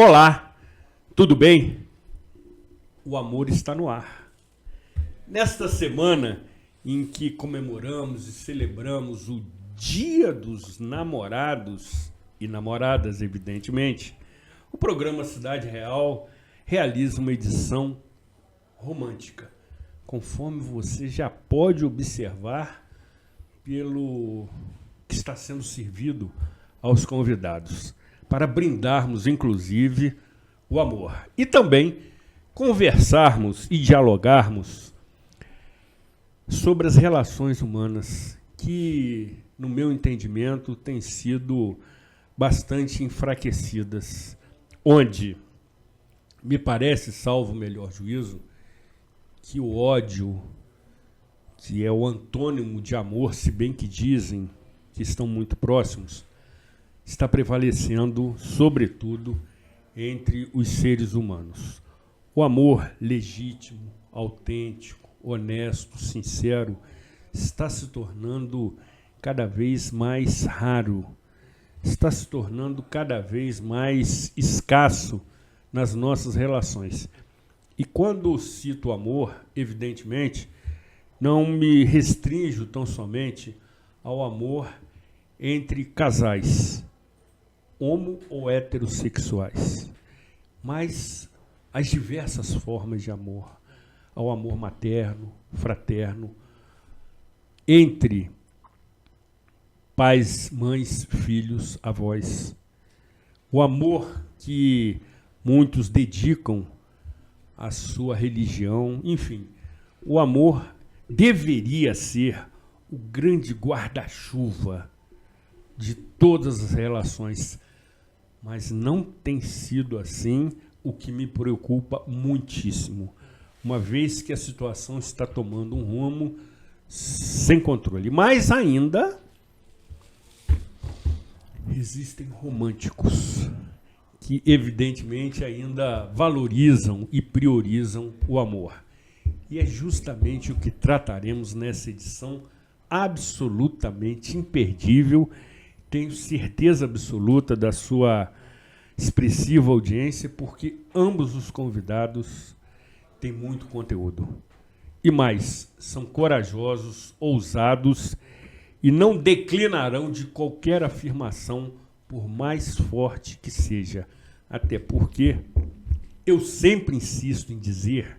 Olá, tudo bem? O amor está no ar. Nesta semana em que comemoramos e celebramos o Dia dos Namorados e Namoradas, evidentemente, o programa Cidade Real realiza uma edição romântica, conforme você já pode observar pelo que está sendo servido aos convidados, para brindarmos, inclusive, o amor. E também conversarmos e dialogarmos sobre as relações humanas que, no meu entendimento, têm sido bastante enfraquecidas, onde me parece, salvo o melhor juízo, que o ódio, que é o antônimo de amor, se bem que dizem que estão muito próximos, está prevalecendo, sobretudo, entre os seres humanos. O amor legítimo, autêntico, honesto, sincero, está se tornando cada vez mais raro, está se tornando cada vez mais escasso nas nossas relações. E quando cito amor, evidentemente, não me restrinjo tão somente ao amor entre casais, homo ou heterossexuais, mas as diversas formas de amor, ao amor materno, fraterno, entre pais, mães, filhos, avós. O amor que muitos dedicam à sua religião, enfim, o amor deveria ser o grande guarda-chuva de todas as relações, mas não tem sido assim, o que me preocupa muitíssimo, uma vez que a situação está tomando um rumo sem controle. Mas ainda existem românticos que, evidentemente, ainda valorizam e priorizam o amor. E é justamente o que trataremos nessa edição absolutamente imperdível. Tenho certeza absoluta da sua expressiva audiência, porque ambos os convidados têm muito conteúdo. E mais, são corajosos, ousados e não declinarão de qualquer afirmação, por mais forte que seja. Até porque eu sempre insisto em dizer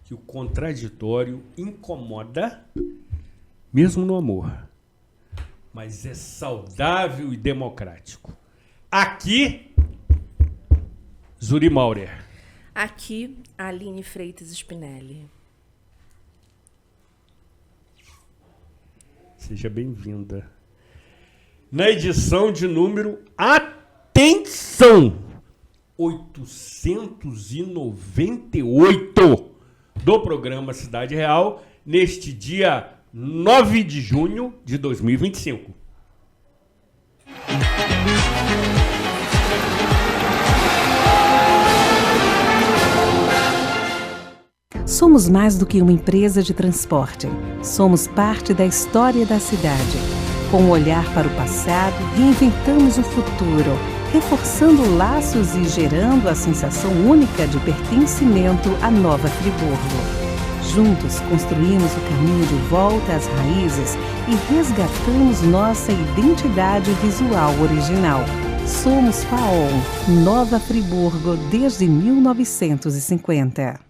que o contraditório incomoda, mesmo no amor, mas é saudável e democrático. Aqui, Zuri Maurer. Aqui, Aline Freitas Spinelli. Seja bem-vinda. Na edição de número, atenção, 898 do programa Cidade Real, neste dia 9 de junho de 2025. Somos mais do que uma empresa de transporte. Somos parte da história da cidade. Com um olhar para o passado, reinventamos o futuro, reforçando laços e gerando a sensação única de pertencimento à Nova Friburgo. Juntos, construímos o caminho de volta às raízes e resgatamos nossa identidade visual original. Somos FAON, Nova Friburgo, desde 1950.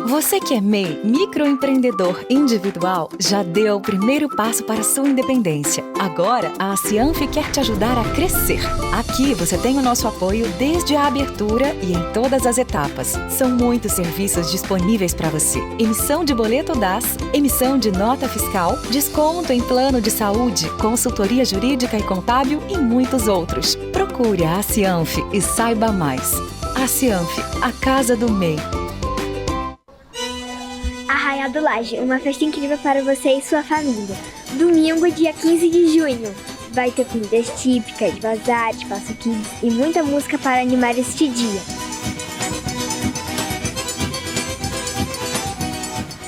Você que é MEI, microempreendedor individual, já deu o primeiro passo para a sua independência. Agora, a Cianf quer te ajudar a crescer. Aqui você tem o nosso apoio desde a abertura e em todas as etapas. São muitos serviços disponíveis para você. Emissão de boleto DAS, emissão de nota fiscal, desconto em plano de saúde, consultoria jurídica e contábil e muitos outros. Procure a Cianf e saiba mais. A Cianf, a casa do MEI. Arraial do Laje, uma festa incrível para você e sua família. Domingo, dia 15 de junho. Vai ter comidas típicas, bazar, espaço kids e muita música para animar este dia.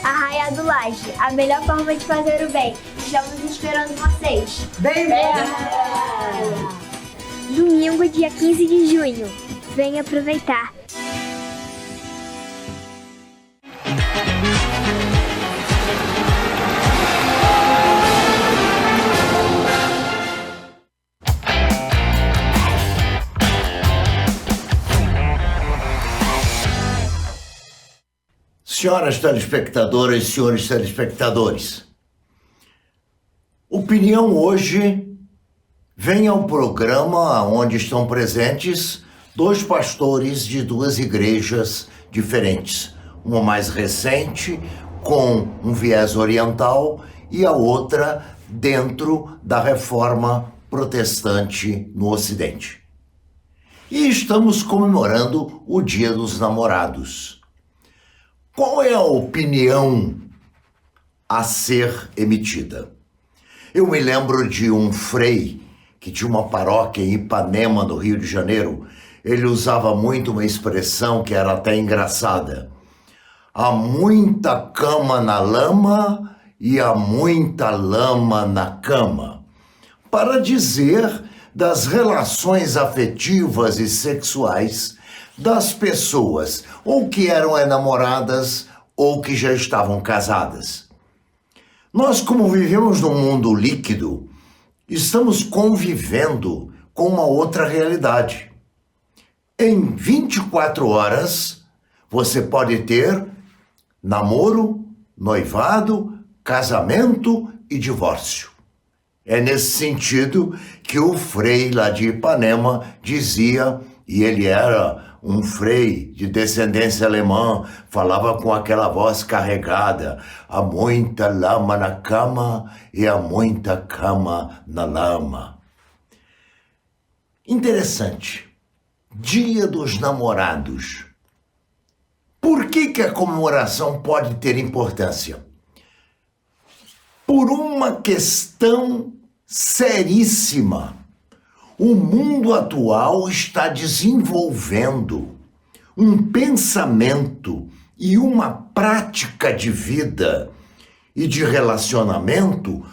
Arraial do Laje, a melhor forma de fazer o bem. Estamos esperando vocês. Bem! Domingo, dia 15 de junho. Venha aproveitar! Senhoras telespectadoras e senhores telespectadores, Opinião hoje vem ao programa onde estão presentes 2 pastores de 2 igrejas diferentes. Uma mais recente, com um viés oriental, e a outra dentro da reforma protestante no Ocidente. E estamos comemorando o Dia dos Namorados. Qual é a opinião a ser emitida? Eu me lembro de um frei que tinha uma paróquia em Ipanema, no Rio de Janeiro. Ele usava muito uma expressão que era até engraçada. Há muita cama na lama e há muita lama na cama. Para dizer das relações afetivas e sexuais das pessoas, ou que eram enamoradas ou que já estavam casadas. Nós, como vivemos num mundo líquido, estamos convivendo com uma outra realidade. Em 24 horas, você pode ter namoro, noivado, casamento e divórcio. É nesse sentido que o frei lá de Ipanema dizia, e ele era um frei de descendência alemã, falava com aquela voz carregada: há muita lama na cama e há muita cama na lama. Interessante. Dia dos Namorados. Por que a comemoração pode ter importância? Por uma questão seríssima. O mundo atual está desenvolvendo um pensamento e uma prática de vida e de relacionamento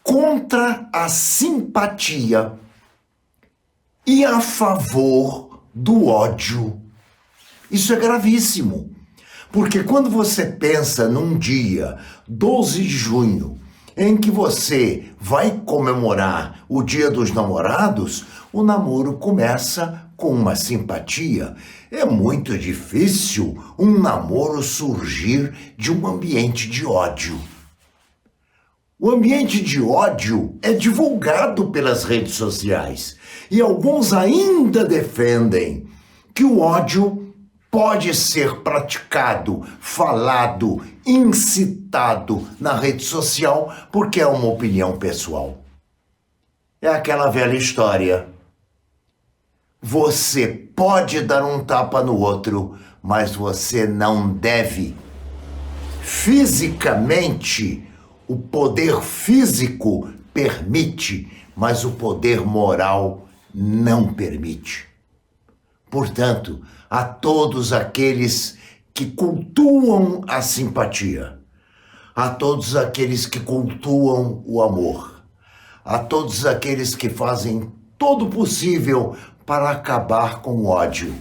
contra a simpatia e a favor do ódio. Isso é gravíssimo, porque quando você pensa num dia, 12 de junho, em que você vai comemorar o Dia dos Namorados, o namoro começa com uma simpatia. É muito difícil um namoro surgir de um ambiente de ódio. O ambiente de ódio é divulgado pelas redes sociais e alguns ainda defendem que o ódio pode ser praticado, falado, incitado na rede social porque é uma opinião pessoal. É aquela velha história. Você pode dar um tapa no outro, mas você não deve. Fisicamente, o poder físico permite, mas o poder moral não permite. Portanto, a todos aqueles que cultuam a simpatia, a todos aqueles que cultuam o amor, a todos aqueles que fazem todo o possível para acabar com o ódio.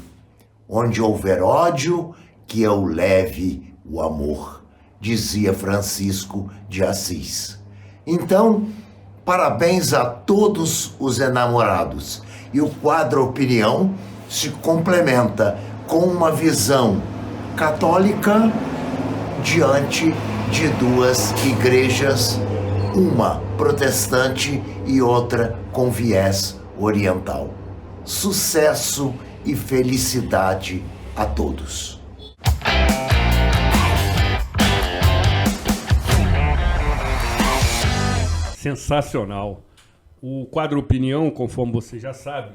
Onde houver ódio, que eu leve o amor, dizia Francisco de Assis. Então, parabéns a todos os enamorados. E o quadro Opinião se complementa com uma visão católica diante de 2 igrejas, uma protestante e outra com viés oriental. Sucesso e felicidade a todos. Sensacional. O quadro Opinião, conforme você já sabe,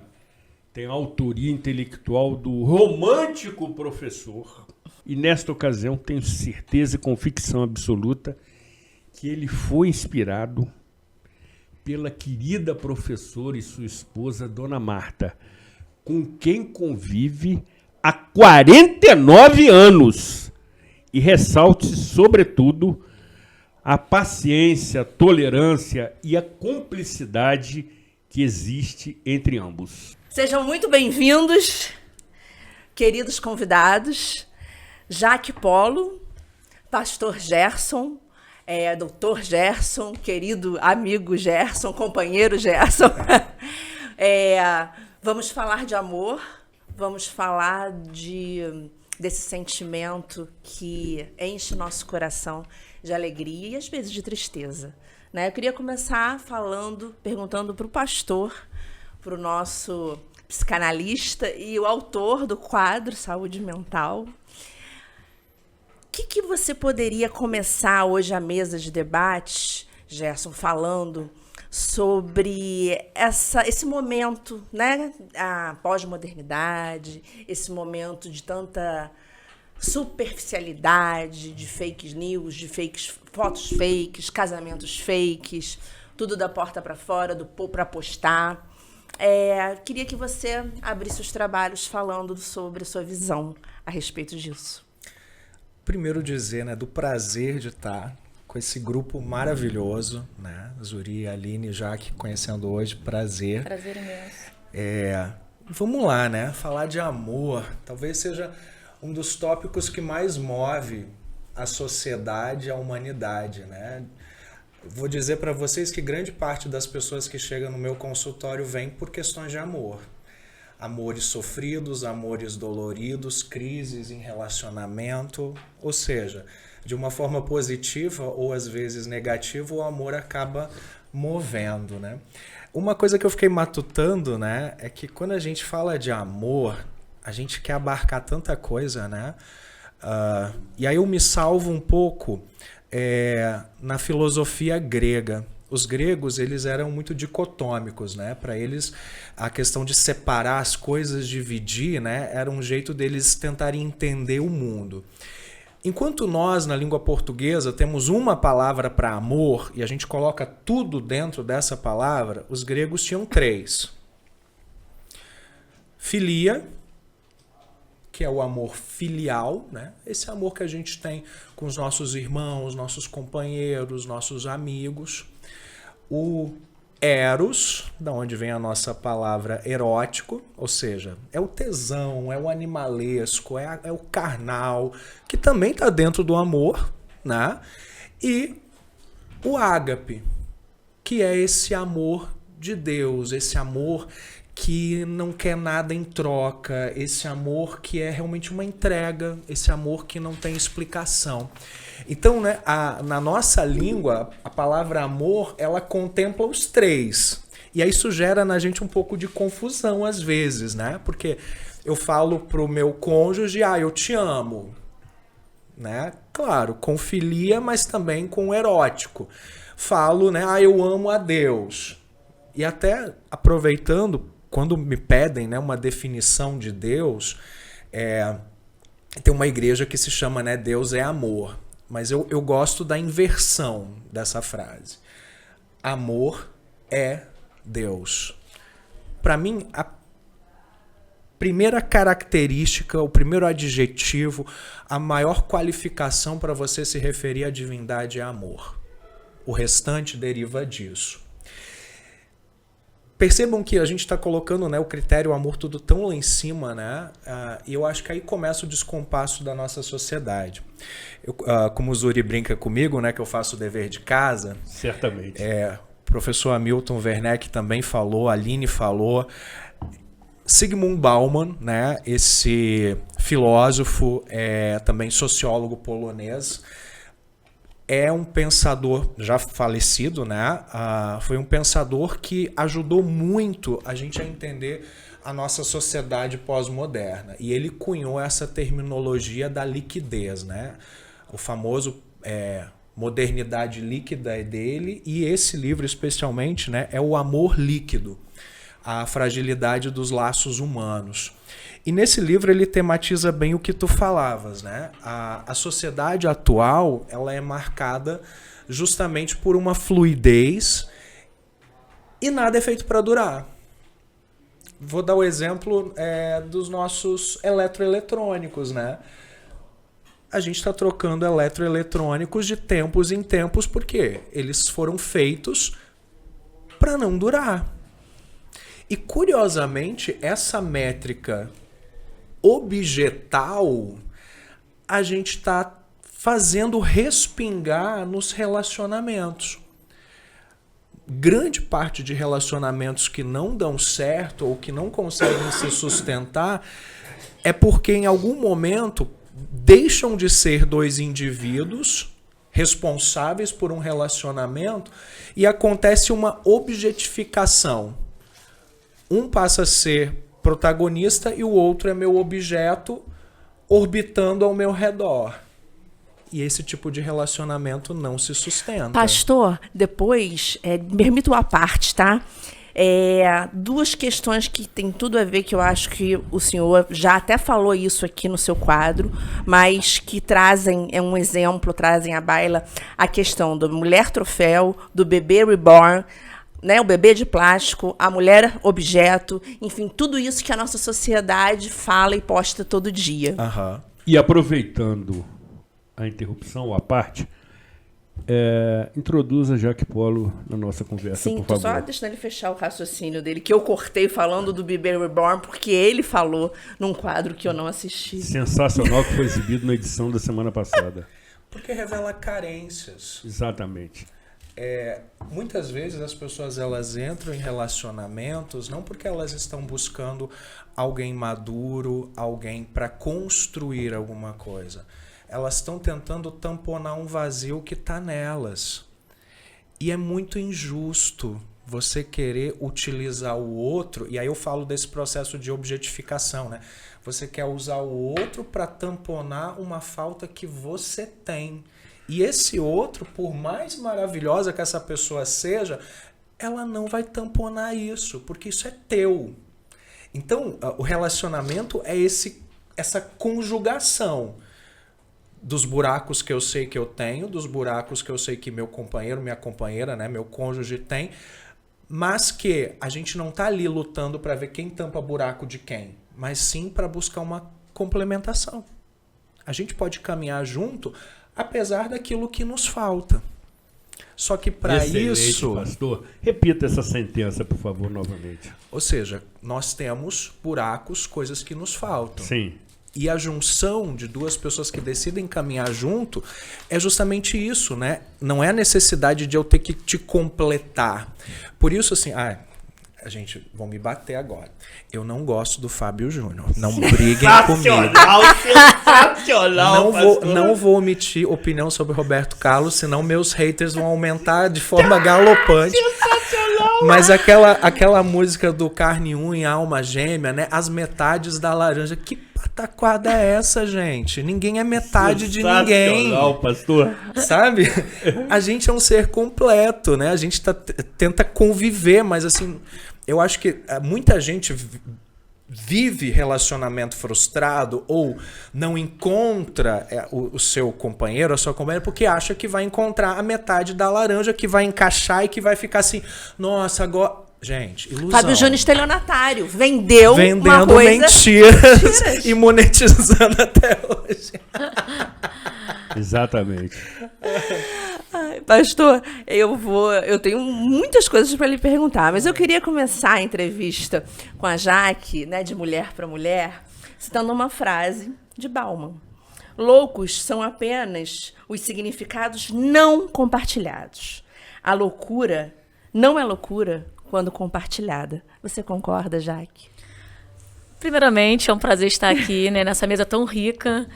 tem a autoria intelectual do romântico professor. E nesta ocasião tenho certeza e convicção absoluta que ele foi inspirado pela querida professora e sua esposa, Dona Marta, com quem convive há 49 anos. E ressalte, sobretudo, a paciência, a tolerância e a cumplicidade que existe entre ambos. Sejam muito bem-vindos. queridos convidados, Jaque Polo, pastor Gerson, doutor Gerson, querido amigo Gerson, companheiro Gerson. Vamos falar de amor, vamos falar desse sentimento que enche nosso coração de alegria e às vezes de tristeza, né? Eu queria começar perguntando para o pastor, para o nosso psicanalista e o autor do quadro Saúde Mental. O que você poderia começar hoje a mesa de debate, Gerson, falando sobre esse momento, né, a pós-modernidade, esse momento de tanta superficialidade, de fake news, de fotos fakes, casamentos fakes, tudo da porta para fora, do pôr para postar. Queria que você abrisse os trabalhos falando sobre a sua visão a respeito disso. Primeiro dizer, né, do prazer de estar com esse grupo maravilhoso, né? Zuri, Aline, Jaque, conhecendo hoje, prazer. Prazer imenso. Vamos lá, né? Falar de amor, talvez seja um dos tópicos que mais move a sociedade, a humanidade, né? Vou dizer para vocês que grande parte das pessoas que chegam no meu consultório vem por questões de amor. Amores sofridos, amores doloridos, crises em relacionamento, ou seja, de uma forma positiva ou às vezes negativa, o amor acaba movendo, né? Uma coisa que eu fiquei matutando, né, é que quando a gente fala de amor, a gente quer abarcar tanta coisa, né? E aí eu me salvo um pouco na filosofia grega. Os gregos, eles eram muito dicotômicos, né? Para eles, a questão de separar as coisas, dividir, né, era um jeito deles tentarem entender o mundo. Enquanto nós, na língua portuguesa, temos uma palavra para amor e a gente coloca tudo dentro dessa palavra, os gregos tinham 3. Filia, que é o amor filial, né? Esse amor que a gente tem com os nossos irmãos, nossos companheiros, nossos amigos. O eros, da onde vem a nossa palavra erótico, ou seja, é o tesão, é o animalesco, é o carnal, que também está dentro do amor, né? E o ágape, que é esse amor de Deus, esse amor que não quer nada em troca, esse amor que é realmente uma entrega, esse amor que não tem explicação. Então, né, na nossa língua, a palavra amor, ela contempla os 3. E aí isso gera na gente um pouco de confusão às vezes, né? Porque eu falo pro meu cônjuge, eu te amo, né? Claro, com filia, mas também com erótico. Falo, né, eu amo a Deus. E até aproveitando, quando me pedem, né, uma definição de Deus, tem uma igreja que se chama, né, Deus é amor. Mas eu gosto da inversão dessa frase. Amor é Deus. Para mim, a primeira característica, o primeiro adjetivo, a maior qualificação para você se referir à divindade é amor. O restante deriva disso. Percebam que a gente está colocando, né, o critério amor tudo tão lá em cima, né? E eu acho que aí começa o descompasso da nossa sociedade. Como o Zuri brinca comigo, né, que eu faço o dever de casa. Certamente. O professor Hamilton Werneck também falou, a Aline falou. Zygmunt Bauman, né, esse filósofo, também sociólogo polonês, é um pensador já falecido, né? Foi um pensador que ajudou muito a gente a entender a nossa sociedade pós-moderna. E ele cunhou essa terminologia da liquidez, né? O famoso modernidade líquida é dele, e esse livro especialmente, né, é o amor líquido, a fragilidade dos laços humanos. E nesse livro ele tematiza bem o que tu falavas, né? A sociedade atual, ela é marcada justamente por uma fluidez e nada é feito para durar. Vou dar o exemplo dos nossos eletroeletrônicos, né? A gente está trocando eletroeletrônicos de tempos em tempos porque eles foram feitos para não durar. E curiosamente, essa métrica objetal, a gente está fazendo respingar nos relacionamentos. Grande parte de relacionamentos que não dão certo ou que não conseguem se sustentar é porque em algum momento deixam de ser dois indivíduos responsáveis por um relacionamento e acontece uma objetificação. Um passa a ser protagonista e o outro é meu objeto orbitando ao meu redor. E esse tipo de relacionamento não se sustenta. Pastor, depois, me permita uma parte, tá? Duas questões que tem tudo a ver, que eu acho que o senhor já até falou isso aqui no seu quadro, mas que trazem, um exemplo, trazem à baila a questão da mulher troféu, do bebê reborn, né, o bebê de plástico, a mulher objeto, enfim, tudo isso que a nossa sociedade fala e posta todo dia. Uhum. E aproveitando a interrupção à parte, introduza Jaque Polo na nossa conversa, Sim, por tô favor. só deixando ele fechar o raciocínio dele, que eu cortei falando do bebê reborn, porque ele falou num quadro que eu não assisti. Sensacional, que foi exibido na edição da semana passada. Porque revela carências. Exatamente. Muitas vezes as pessoas elas entram em relacionamentos não porque elas estão buscando alguém maduro, alguém para construir alguma coisa. Elas estão tentando tamponar um vazio que está nelas. E é muito injusto você querer utilizar o outro, e aí eu falo desse processo de objetificação, né? Você quer usar o outro para tamponar uma falta que você tem. E esse outro, por mais maravilhosa que essa pessoa seja, ela não vai tamponar isso, porque isso é teu. Então, o relacionamento é essa conjugação dos buracos que eu sei que eu tenho, dos buracos que eu sei que meu companheiro, minha companheira, né, meu cônjuge tem, mas que a gente não está ali lutando para ver quem tampa buraco de quem, mas sim para buscar uma complementação. A gente pode caminhar junto, apesar daquilo que nos falta. Só que para isso... Pastor, repita essa sentença, por favor, novamente. Ou seja, nós temos buracos, coisas que nos faltam. Sim. E a junção de duas pessoas que decidem caminhar junto é justamente isso, né? Não é a necessidade de eu ter que te completar. Por isso, assim... a gente, vão me bater agora. Eu não gosto do Fábio Júnior. Não briguem comigo. Sensacional, Não vou omitir opinião sobre Roberto Carlos, senão meus haters vão aumentar de forma galopante. Sensacional! Mas aquela música do Carne e Unha, Alma Gêmea, né? As metades da laranja. Que pataquada é essa, gente? Ninguém é metade de ninguém. Sensacional, pastor. Sabe? A gente é um ser completo, né? A gente tenta conviver, mas assim... Eu acho que muita gente vive relacionamento frustrado ou não encontra o seu companheiro, a sua companheira, porque acha que vai encontrar a metade da laranja, que vai encaixar e que vai ficar assim, nossa, agora... Gente, ilusão. Fábio Júnior estelionatário. Vendendo uma coisa... mentiras e monetizando até hoje. Exatamente. Pastor, eu tenho muitas coisas para lhe perguntar, mas eu queria começar a entrevista com a Jaque, né, de mulher para mulher, citando uma frase de Bauman. Loucos são apenas os significados não compartilhados. A loucura não é loucura quando compartilhada. Você concorda, Jaque? Primeiramente, é um prazer estar aqui, né, nessa mesa tão rica.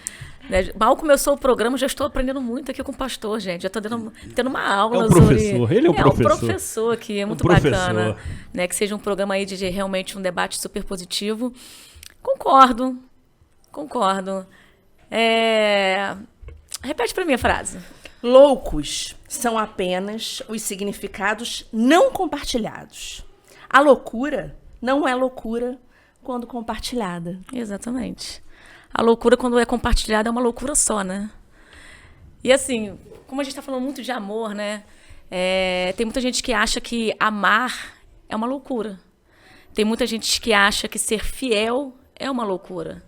Mal começou o programa, já estou aprendendo muito aqui com o pastor, gente. Já estou tendo uma aula. É um professor, sobre... ele é um professor. É um professor aqui, é muito bacana. Né, que seja um programa aí de realmente um debate super positivo. Concordo. Repete para mim a frase. Loucos são apenas os significados não compartilhados. A loucura não é loucura quando compartilhada. Exatamente. A loucura, quando é compartilhada, é uma loucura só, né? E assim, como a gente está falando muito de amor, né? Tem muita gente que acha que amar é uma loucura. Tem muita gente que acha que ser fiel é uma loucura.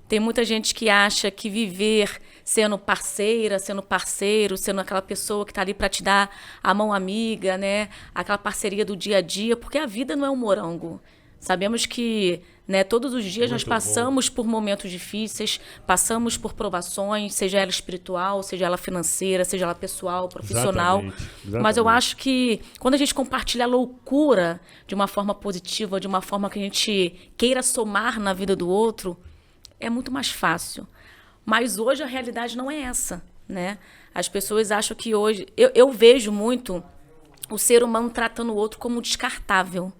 Tem muita gente que acha que viver sendo parceira, sendo parceiro, sendo aquela pessoa que está ali para te dar a mão amiga, né? Aquela parceria do dia a dia, porque a vida não é um morango. Sabemos que, né, todos os dias nós Muito passamos por momentos difíceis, passamos por provações, seja ela espiritual, seja ela financeira, seja ela pessoal, profissional. Exatamente. Mas eu acho que quando a gente compartilha a loucura de uma forma positiva, de uma forma que a gente queira somar na vida do outro, é muito mais fácil. Mas hoje a realidade não é essa, né? As pessoas acham que hoje... Eu vejo muito o ser humano tratando o outro como descartável.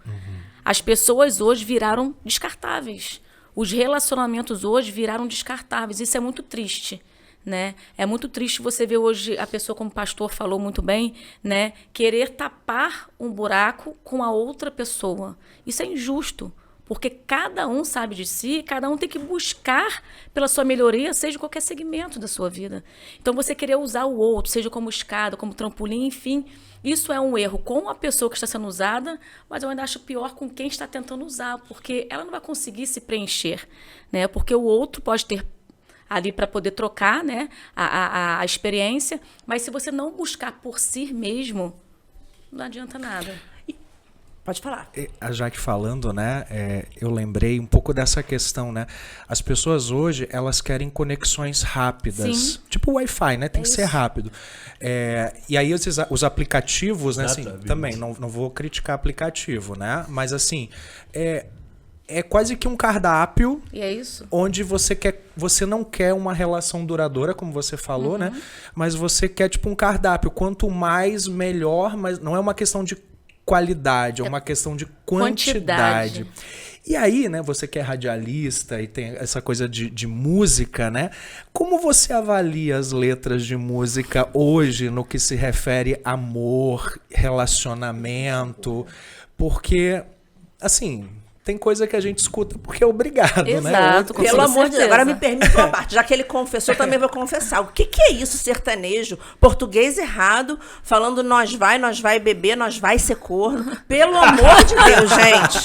As pessoas hoje viraram descartáveis. Os relacionamentos hoje viraram descartáveis. Isso é muito triste, né? É muito triste você ver hoje a pessoa, como o pastor falou muito bem, né, querer tapar um buraco com a outra pessoa. Isso é injusto, porque cada um sabe de si, cada um tem que buscar pela sua melhoria, seja em qualquer segmento da sua vida. Então, você querer usar o outro, seja como escada, como trampolim, enfim, isso é um erro com a pessoa que está sendo usada, mas eu ainda acho pior com quem está tentando usar, porque ela não vai conseguir se preencher, né? Porque o outro pode ter ali para poder trocar, né, a experiência, mas se você não buscar por si mesmo, não adianta nada. Pode falar. A Jaque falando, né, eu lembrei um pouco dessa questão, né? As pessoas hoje, elas querem conexões rápidas. Sim. Tipo o Wi-Fi, né? Tem que ser rápido. E aí os aplicativos, né, assim, também, não vou criticar aplicativo, né? Mas assim, é quase que um cardápio. E é isso. Onde você não quer uma relação duradoura, como você falou, né? Mas você quer tipo um cardápio. Quanto mais, melhor, mas não é uma questão de qualidade, é uma questão de quantidade. E aí, né, você que é radialista e tem essa coisa de música, né? Como você avalia as letras de música hoje no que se refere a amor, relacionamento? Porque, assim, tem coisa que a gente escuta porque é obrigado, Exato, né? Exato, pelo amor de Deus. Agora me permite uma parte. Já que ele confessou, eu também vou confessar. O que é isso, sertanejo? Português errado, falando nós vai beber, nós vai ser corno. Pelo amor de Deus, gente.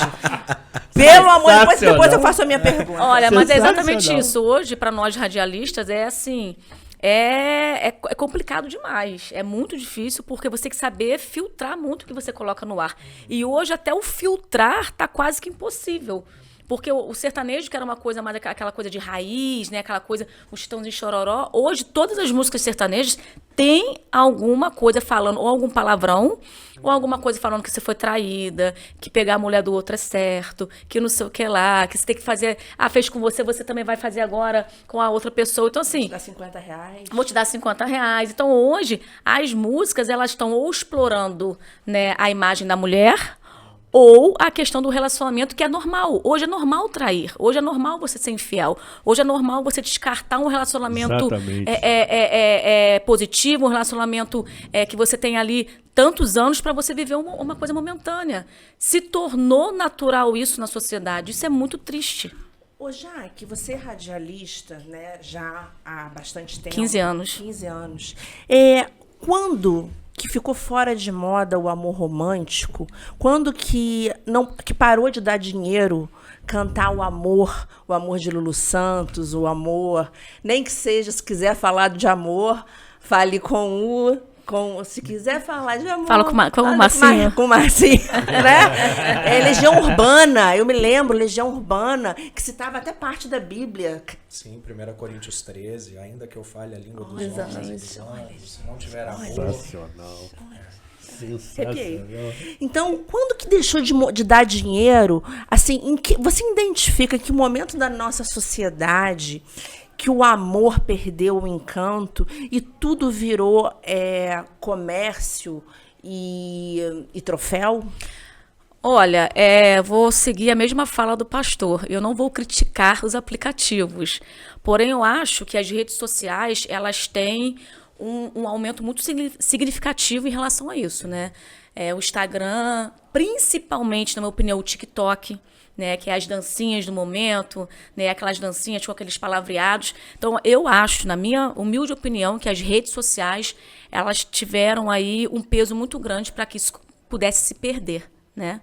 Pelo amor de Deus. Depois eu faço a minha pergunta. Olha, mas é exatamente isso. Hoje, para nós radialistas, é assim... É complicado demais, é muito difícil, porque você tem que saber filtrar muito o que você coloca no ar. E hoje até o filtrar tá quase que impossível. Porque o sertanejo, que era uma coisa mais aquela coisa de raiz, né? Aquela coisa, os Chitãozinho e Chororó. Hoje, todas as músicas sertanejas têm alguma coisa falando, ou algum palavrão, ou alguma coisa falando que você foi traída, que pegar a mulher do outro é certo, que não sei o que lá, que você tem que fazer... fez com você, você também vai fazer agora com a outra pessoa. Então, assim... Vou te dar R$50. Vou te dar R$50. Então, hoje, as músicas, elas estão ou explorando, né, a imagem da mulher... ou a questão do relacionamento, que é normal. Hoje é normal trair. Hoje é normal você ser infiel. Hoje é normal você descartar um relacionamento positivo, um relacionamento que você tem ali tantos anos para você viver uma coisa momentânea. Se tornou natural isso na sociedade. Isso é muito triste. Ô, Jaque, você é radialista, né, já há bastante tempo. 15 anos. 15 anos. Quando... que ficou fora de moda o amor romântico, quando que parou de dar dinheiro, cantar o amor de Lulu Santos, o amor, nem que seja, se quiser falar de amor, fale se quiser falar de amor... Fala com o Marcinho. Com o Marcinho, né? Legião Urbana, eu me lembro, Legião Urbana, que citava até parte da Bíblia. Sim, 1 Coríntios 13, ainda que eu fale a língua dos homens, se não tiver amor... Sensacional. Sensacional. Então, quando que deixou de dar dinheiro, assim, você identifica em que momento da nossa sociedade que o amor perdeu o encanto e tudo virou comércio e troféu? Olha, vou seguir a mesma fala do pastor. Eu não vou criticar os aplicativos. Porém, eu acho que as redes sociais, elas têm um aumento muito significativo em relação a isso, né? O Instagram, principalmente, na minha opinião, o TikTok, né, que é as dancinhas do momento, né, aquelas dancinhas com aqueles palavreados. Então, eu acho, na minha humilde opinião, que as redes sociais, elas tiveram aí um peso muito grande para que isso pudesse se perder, né?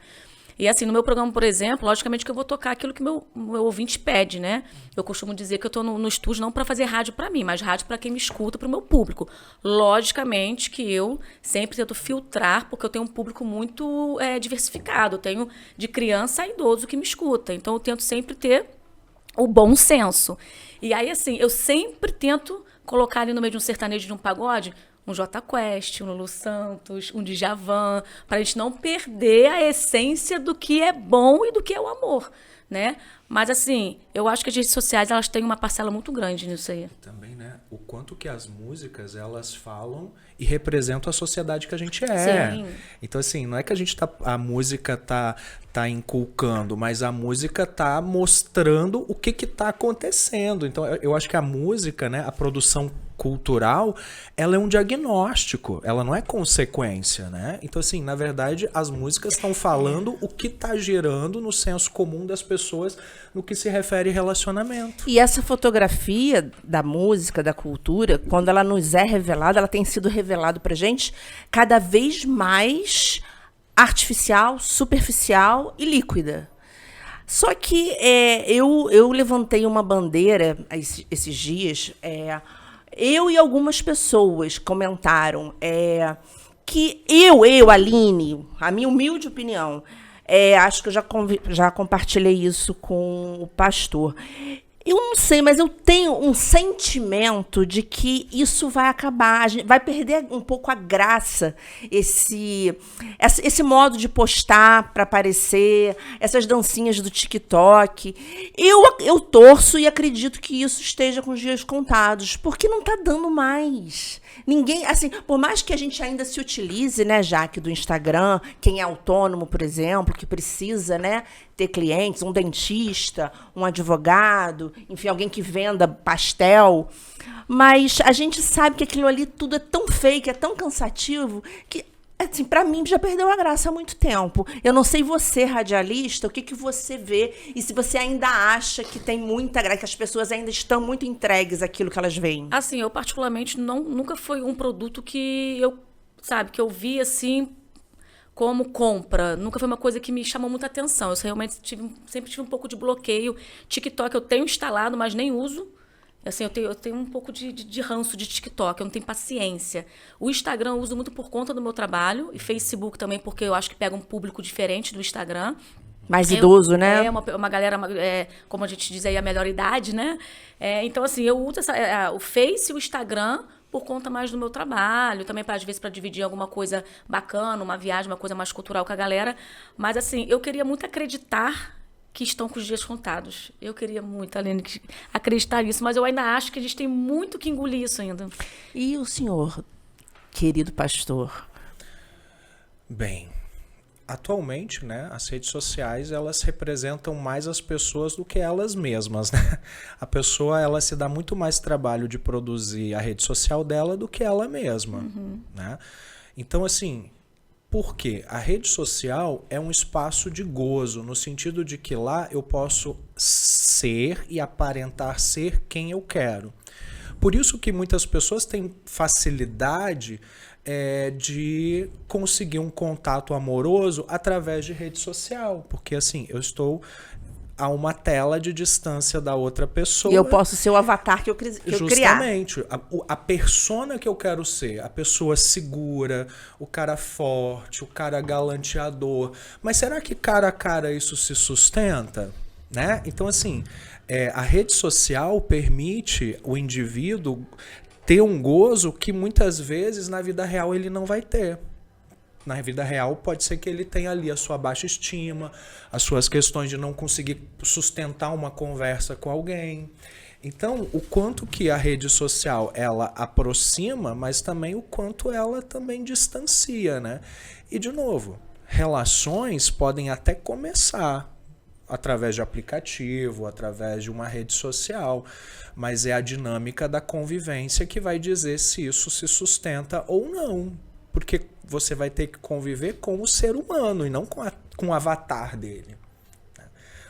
E assim, no meu programa, por exemplo, logicamente que eu vou tocar aquilo que meu ouvinte pede, né? Eu costumo dizer que eu estou no estúdio não para fazer rádio para mim, mas rádio para quem me escuta, para o meu público. Logicamente que eu sempre tento filtrar, porque eu tenho um público muito diversificado. Eu tenho de criança a idoso que me escuta. Então, eu tento sempre ter o bom senso. E aí, assim, eu sempre tento colocar ali no meio de um sertanejo, de um pagode, um Jota Quest, um Lulu Santos, um Djavan, para a gente não perder a essência do que é bom e do que é o amor, né? Mas, assim, eu acho que as redes sociais, elas têm uma parcela muito grande nisso aí. Também, né? O quanto que as músicas, elas falam e representam a sociedade que a gente é. Sim. Então, assim, não é que a música tá inculcando, mas a música tá mostrando o que tá acontecendo. Então, eu acho que a música, né, a produção cultural, ela é um diagnóstico, ela não é consequência, né? Então, assim, na verdade, as músicas estão falando o que tá gerando no senso comum das pessoas no que se refere relacionamento. E essa fotografia da música, da cultura, quando ela nos é revelada, ela tem sido revelada pra gente cada vez mais artificial, superficial e líquida. Só que eu levantei uma bandeira esses dias, eu e algumas pessoas comentaram que eu, Aline, a minha humilde opinião, acho que eu já compartilhei isso com o pastor. Eu não sei, mas eu tenho um sentimento de que isso vai acabar, a gente vai perder um pouco a graça, esse modo de postar para aparecer, essas dancinhas do TikTok. Eu torço e acredito que isso esteja com os dias contados, porque não está dando mais. Ninguém, assim, por mais que a gente ainda se utilize, né, Jaque, do Instagram, quem é autônomo, por exemplo, que precisa, né, ter clientes, um dentista, um advogado, enfim, alguém que venda pastel, mas a gente sabe que aquilo ali tudo é tão fake, é tão cansativo, que, assim, para mim já perdeu a graça há muito tempo. Eu não sei você, radialista, o que você vê e se você ainda acha que tem muita graça, que as pessoas ainda estão muito entregues àquilo que elas veem. Assim, eu particularmente nunca foi um produto que que eu vi assim como compra. Nunca foi uma coisa que me chamou muita atenção. Eu realmente sempre tive um pouco de bloqueio. TikTok eu tenho instalado, mas nem uso. Assim, eu tenho um pouco de ranço de TikTok, eu não tenho paciência. O Instagram eu uso muito por conta do meu trabalho, e Facebook também, porque eu acho que pega um público diferente do Instagram. Mais idoso, né? É uma galera, como a gente diz aí, a melhor idade, né? Então, assim, eu uso o Face e o Instagram por conta mais do meu trabalho, também, às vezes, para dividir alguma coisa bacana, uma viagem, uma coisa mais cultural com a galera. Mas, assim, eu queria muito acreditar que estão com os dias contados. Eu queria muito, Aline, acreditar nisso, mas eu ainda acho que a gente tem muito que engolir isso ainda. E o senhor, querido pastor? Bem, atualmente, né, as redes sociais, elas representam mais as pessoas do que elas mesmas, né? A pessoa, ela se dá muito mais trabalho de produzir a rede social dela do que ela mesma, né? Então, assim, por quê? A rede social é um espaço de gozo, no sentido de que lá eu posso ser e aparentar ser quem eu quero. Por isso que muitas pessoas têm facilidade de conseguir um contato amoroso através de rede social, porque assim, eu estou a uma tela de distância da outra pessoa. E eu posso ser o avatar que eu criar. Justamente. A persona que eu quero ser, a pessoa segura, o cara forte, o cara galanteador. Mas será que cara a cara isso se sustenta? Né? Então, assim, a rede social permite o indivíduo ter um gozo que muitas vezes na vida real ele não vai ter. Na vida real pode ser que ele tenha ali a sua baixa estima, as suas questões de não conseguir sustentar uma conversa com alguém. Então, o quanto que a rede social ela aproxima, mas também o quanto ela também distancia, né? E, de novo, relações podem até começar através de aplicativo, através de uma rede social, mas é a dinâmica da convivência que vai dizer se isso se sustenta ou não, porque você vai ter que conviver com o ser humano e não com o avatar dele.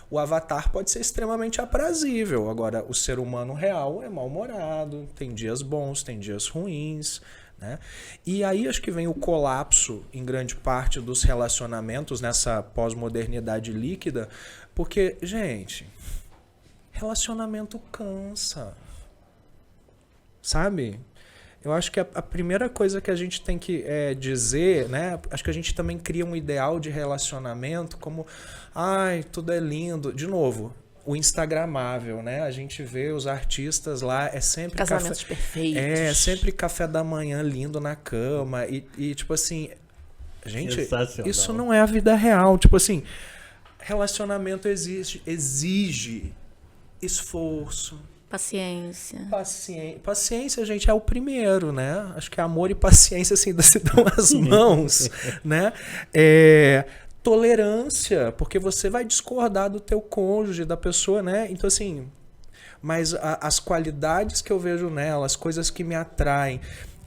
O avatar pode ser extremamente aprazível, agora o ser humano real é mal-humorado, tem dias bons, tem dias ruins, né? E aí acho que vem o colapso em grande parte dos relacionamentos nessa pós-modernidade líquida, porque, gente, relacionamento cansa, sabe? Eu acho que a primeira coisa que a gente tem que dizer, né? Acho que a gente também cria um ideal de relacionamento como, ai, tudo é lindo. De novo, o instagramável, né? A gente vê os artistas lá, é sempre casamentos perfeitos. É sempre café da manhã lindo na cama e tipo assim, gente, isso não é a vida real. Tipo assim, relacionamento exige esforço, Paciência. Paciência, gente, é o primeiro, né? Acho que amor e paciência assim se dão as mãos, né? Tolerância, porque você vai discordar do teu cônjuge, da pessoa, né? Então, assim, mas as qualidades que eu vejo nela, as coisas que me atraem,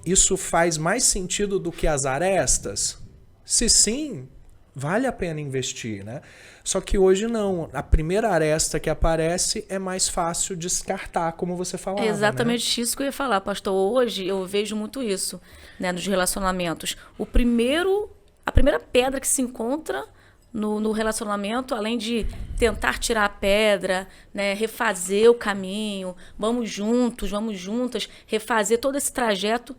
isso faz mais sentido do que as arestas? Se sim, vale a pena investir, né? Só que hoje não. A primeira aresta que aparece é mais fácil descartar, como você falava. É exatamente, né? Isso que eu ia falar, pastor. Hoje eu vejo muito isso, né, nos relacionamentos. A primeira pedra que se encontra no relacionamento, além de tentar tirar a pedra, né, refazer o caminho, vamos juntos, vamos juntas, refazer todo esse trajeto,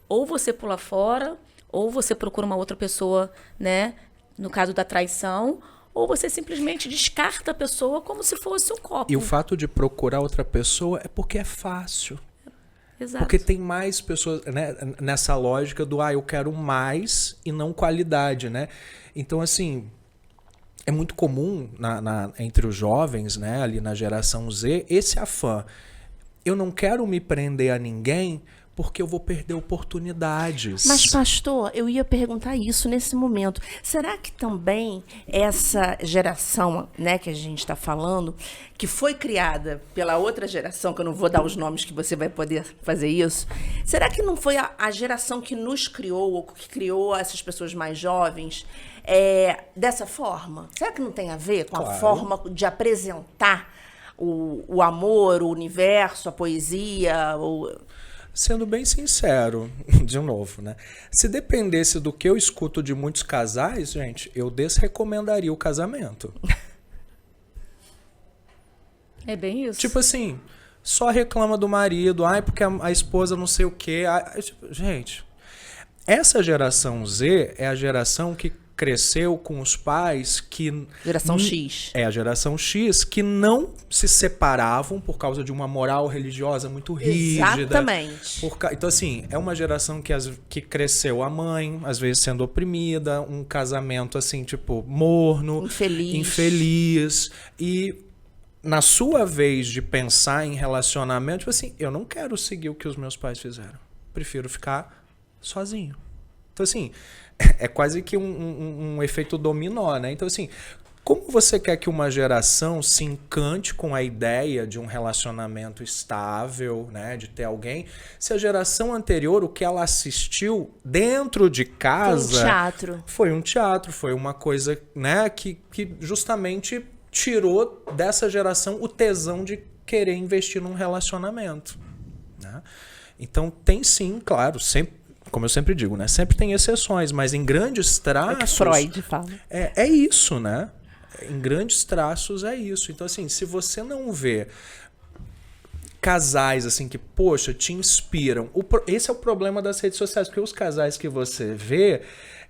ou você pula fora, ou você procura uma outra pessoa, né, no caso da traição, ou você simplesmente descarta a pessoa como se fosse um copo. E o fato de procurar outra pessoa é porque é fácil. Exato. Porque tem mais pessoas, né, nessa lógica do eu quero mais e não qualidade, né? Então, assim, é muito comum entre os jovens, né, ali na geração Z, esse afã. Eu não quero me prender a ninguém porque eu vou perder oportunidades. Mas, pastor, eu ia perguntar isso nesse momento. Será que também essa geração, né, que a gente está falando, que foi criada pela outra geração, que eu não vou dar os nomes que você vai poder fazer isso, será que não foi a geração que nos criou, ou que criou essas pessoas mais jovens, dessa forma? Será que não tem a ver com a forma de apresentar o amor, o universo, a poesia, Sendo bem sincero, de novo, né? Se dependesse do que eu escuto de muitos casais, gente, eu desrecomendaria o casamento. É bem isso. Tipo assim, só reclama do marido, porque a esposa não sei o quê. Gente, essa geração Z é a geração que cresceu com os pais que... Geração X. É a geração X que não se separavam por causa de uma moral religiosa muito rígida. Exatamente. Então, assim, é uma geração que cresceu a mãe, às vezes sendo oprimida, um casamento, assim, tipo, morno. Infeliz. E na sua vez de pensar em relacionamento, tipo assim, eu não quero seguir o que os meus pais fizeram. Prefiro ficar sozinho. Então, assim... É quase que um efeito dominó, né? Então, assim, como você quer que uma geração se encante com a ideia de um relacionamento estável, né? De ter alguém, se a geração anterior, o que ela assistiu dentro de casa... Foi um teatro. Foi um teatro, foi uma coisa, né? Que justamente tirou dessa geração o tesão de querer investir num relacionamento, né? Então, tem sim, claro, sempre... Como eu sempre digo, né? Sempre tem exceções, mas em grandes traços... É que Freud fala. É isso, né? Em grandes traços é isso. Então, assim, se você não vê casais, assim, que, poxa, te inspiram... Esse é o problema das redes sociais, porque os casais que você vê,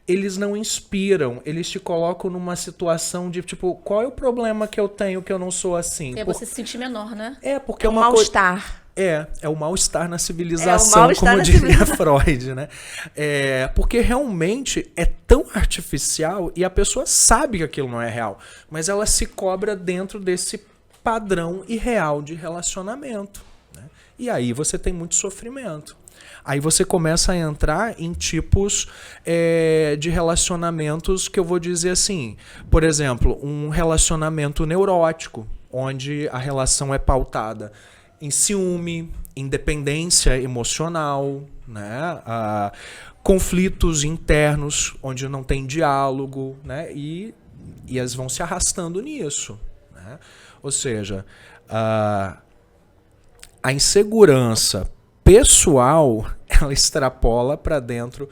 eles não inspiram, eles te colocam numa situação de, tipo, qual é o problema que eu tenho que eu não sou assim? Você se sentir menor, né? Porque é um mal-estar. É o mal-estar na civilização, como diria Freud, né? Porque realmente é tão artificial e a pessoa sabe que aquilo não é real, mas ela se cobra dentro desse padrão irreal de relacionamento, né? E aí você tem muito sofrimento. Aí você começa a entrar em tipos de relacionamentos que eu vou dizer assim, por exemplo, um relacionamento neurótico, onde a relação é pautada em ciúme, independência emocional, né? Conflitos internos, onde não tem diálogo, né? E elas vão se arrastando nisso, né? Ou seja, a insegurança pessoal, ela extrapola para dentro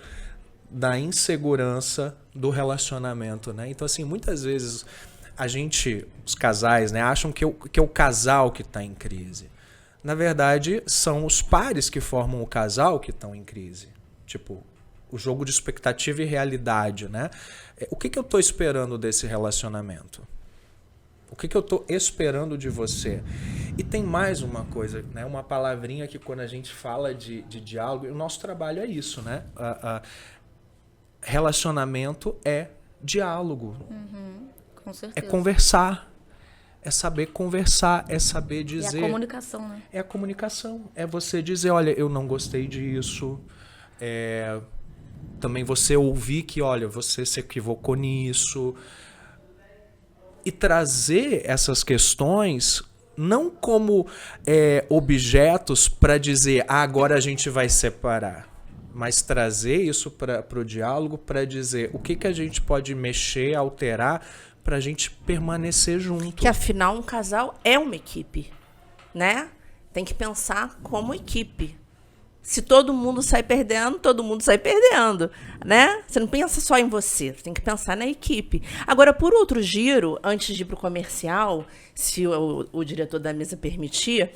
da insegurança do relacionamento, né? Então, assim, muitas vezes os casais, né, acham que é o casal que está em crise. Na verdade, são os pares que formam o casal que estão em crise. Tipo, o jogo de expectativa e realidade, né? O que eu estou esperando desse relacionamento? O que eu estou esperando de você? E tem mais uma coisa, né? Uma palavrinha que quando a gente fala de diálogo, o nosso trabalho é isso, né? Relacionamento é diálogo. Com certeza. É conversar. É saber conversar, é saber dizer... É a comunicação, né? É a comunicação. É você dizer, olha, eu não gostei disso. Também você ouvir que, olha, você se equivocou nisso. E trazer essas questões não como objetos para dizer, agora a gente vai separar. Mas trazer isso para o diálogo para dizer o que a gente pode mexer, alterar, para a gente permanecer junto. Que afinal um casal é uma equipe, né? Tem que pensar como equipe. Se todo mundo sai perdendo, todo mundo sai perdendo, né? Você não pensa só em você, você tem que pensar na equipe. Agora, por outro giro, antes de ir para o comercial, se o diretor da mesa permitir,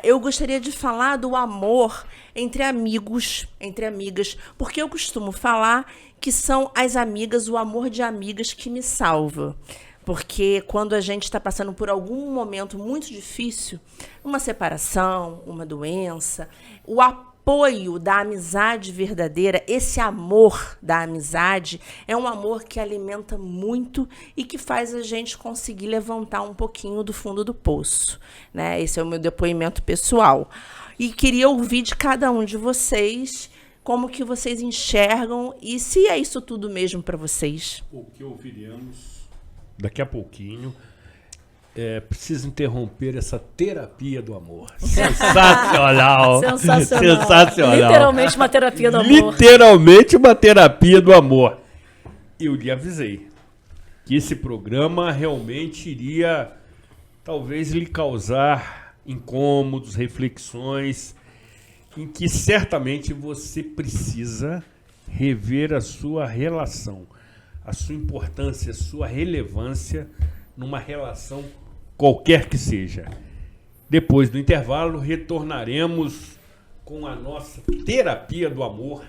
eu gostaria de falar do amor entre amigos, entre amigas, porque eu costumo falar que são as amigas, o amor de amigas que me salva. Porque quando a gente está passando por algum momento muito difícil, uma separação, uma doença, o apoio da amizade verdadeira, esse amor da amizade, é um amor que alimenta muito e que faz a gente conseguir levantar um pouquinho do fundo do poço, né? Esse é o meu depoimento pessoal. E queria ouvir de cada um de vocês como que vocês enxergam e se é isso tudo mesmo para vocês. O que ouviremos daqui a pouquinho preciso interromper essa terapia do amor. Sensacional! Sensacional! Literalmente uma terapia do amor. Literalmente uma terapia do amor. Eu lhe avisei que esse programa realmente iria talvez lhe causar incômodos, reflexões, em que certamente você precisa rever a sua relação, a sua importância, a sua relevância numa relação qualquer que seja. Depois do intervalo, retornaremos com a nossa terapia do amor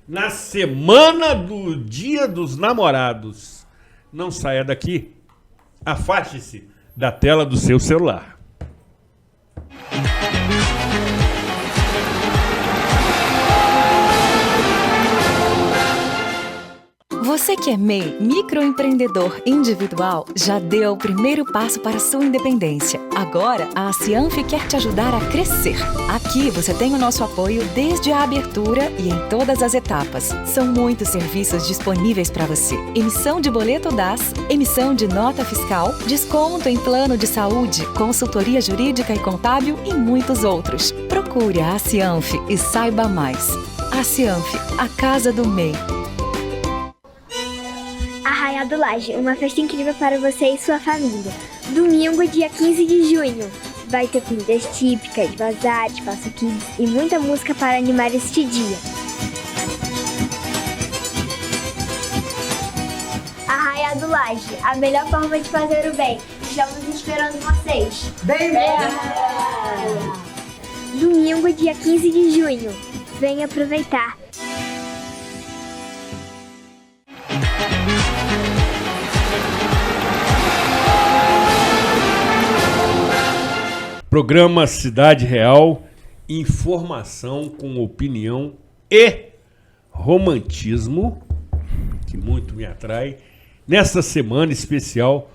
na semana do Dia dos Namorados. Não saia daqui, afaste-se da tela do seu celular. Você que é MEI, microempreendedor individual, já deu o primeiro passo para a sua independência. Agora, a Cianf quer te ajudar a crescer. Aqui você tem o nosso apoio desde a abertura e em todas as etapas. São muitos serviços disponíveis para você. Emissão de boleto DAS, emissão de nota fiscal, desconto em plano de saúde, consultoria jurídica e contábil e muitos outros. Procure a Cianf e saiba mais. A Cianf, a casa do MEI. Arraial do Laje, uma festa incrível para você e sua família. Domingo, dia 15 de junho. Vai ter comidas típicas, bazar, espaço kids e muita música para animar este dia. Arraial do Laje, a melhor forma de fazer o bem. Estamos esperando vocês. Bem! Domingo, dia 15 de junho. Venha aproveitar. Programa Cidade Real, informação com opinião e romantismo, que muito me atrai, nesta semana especial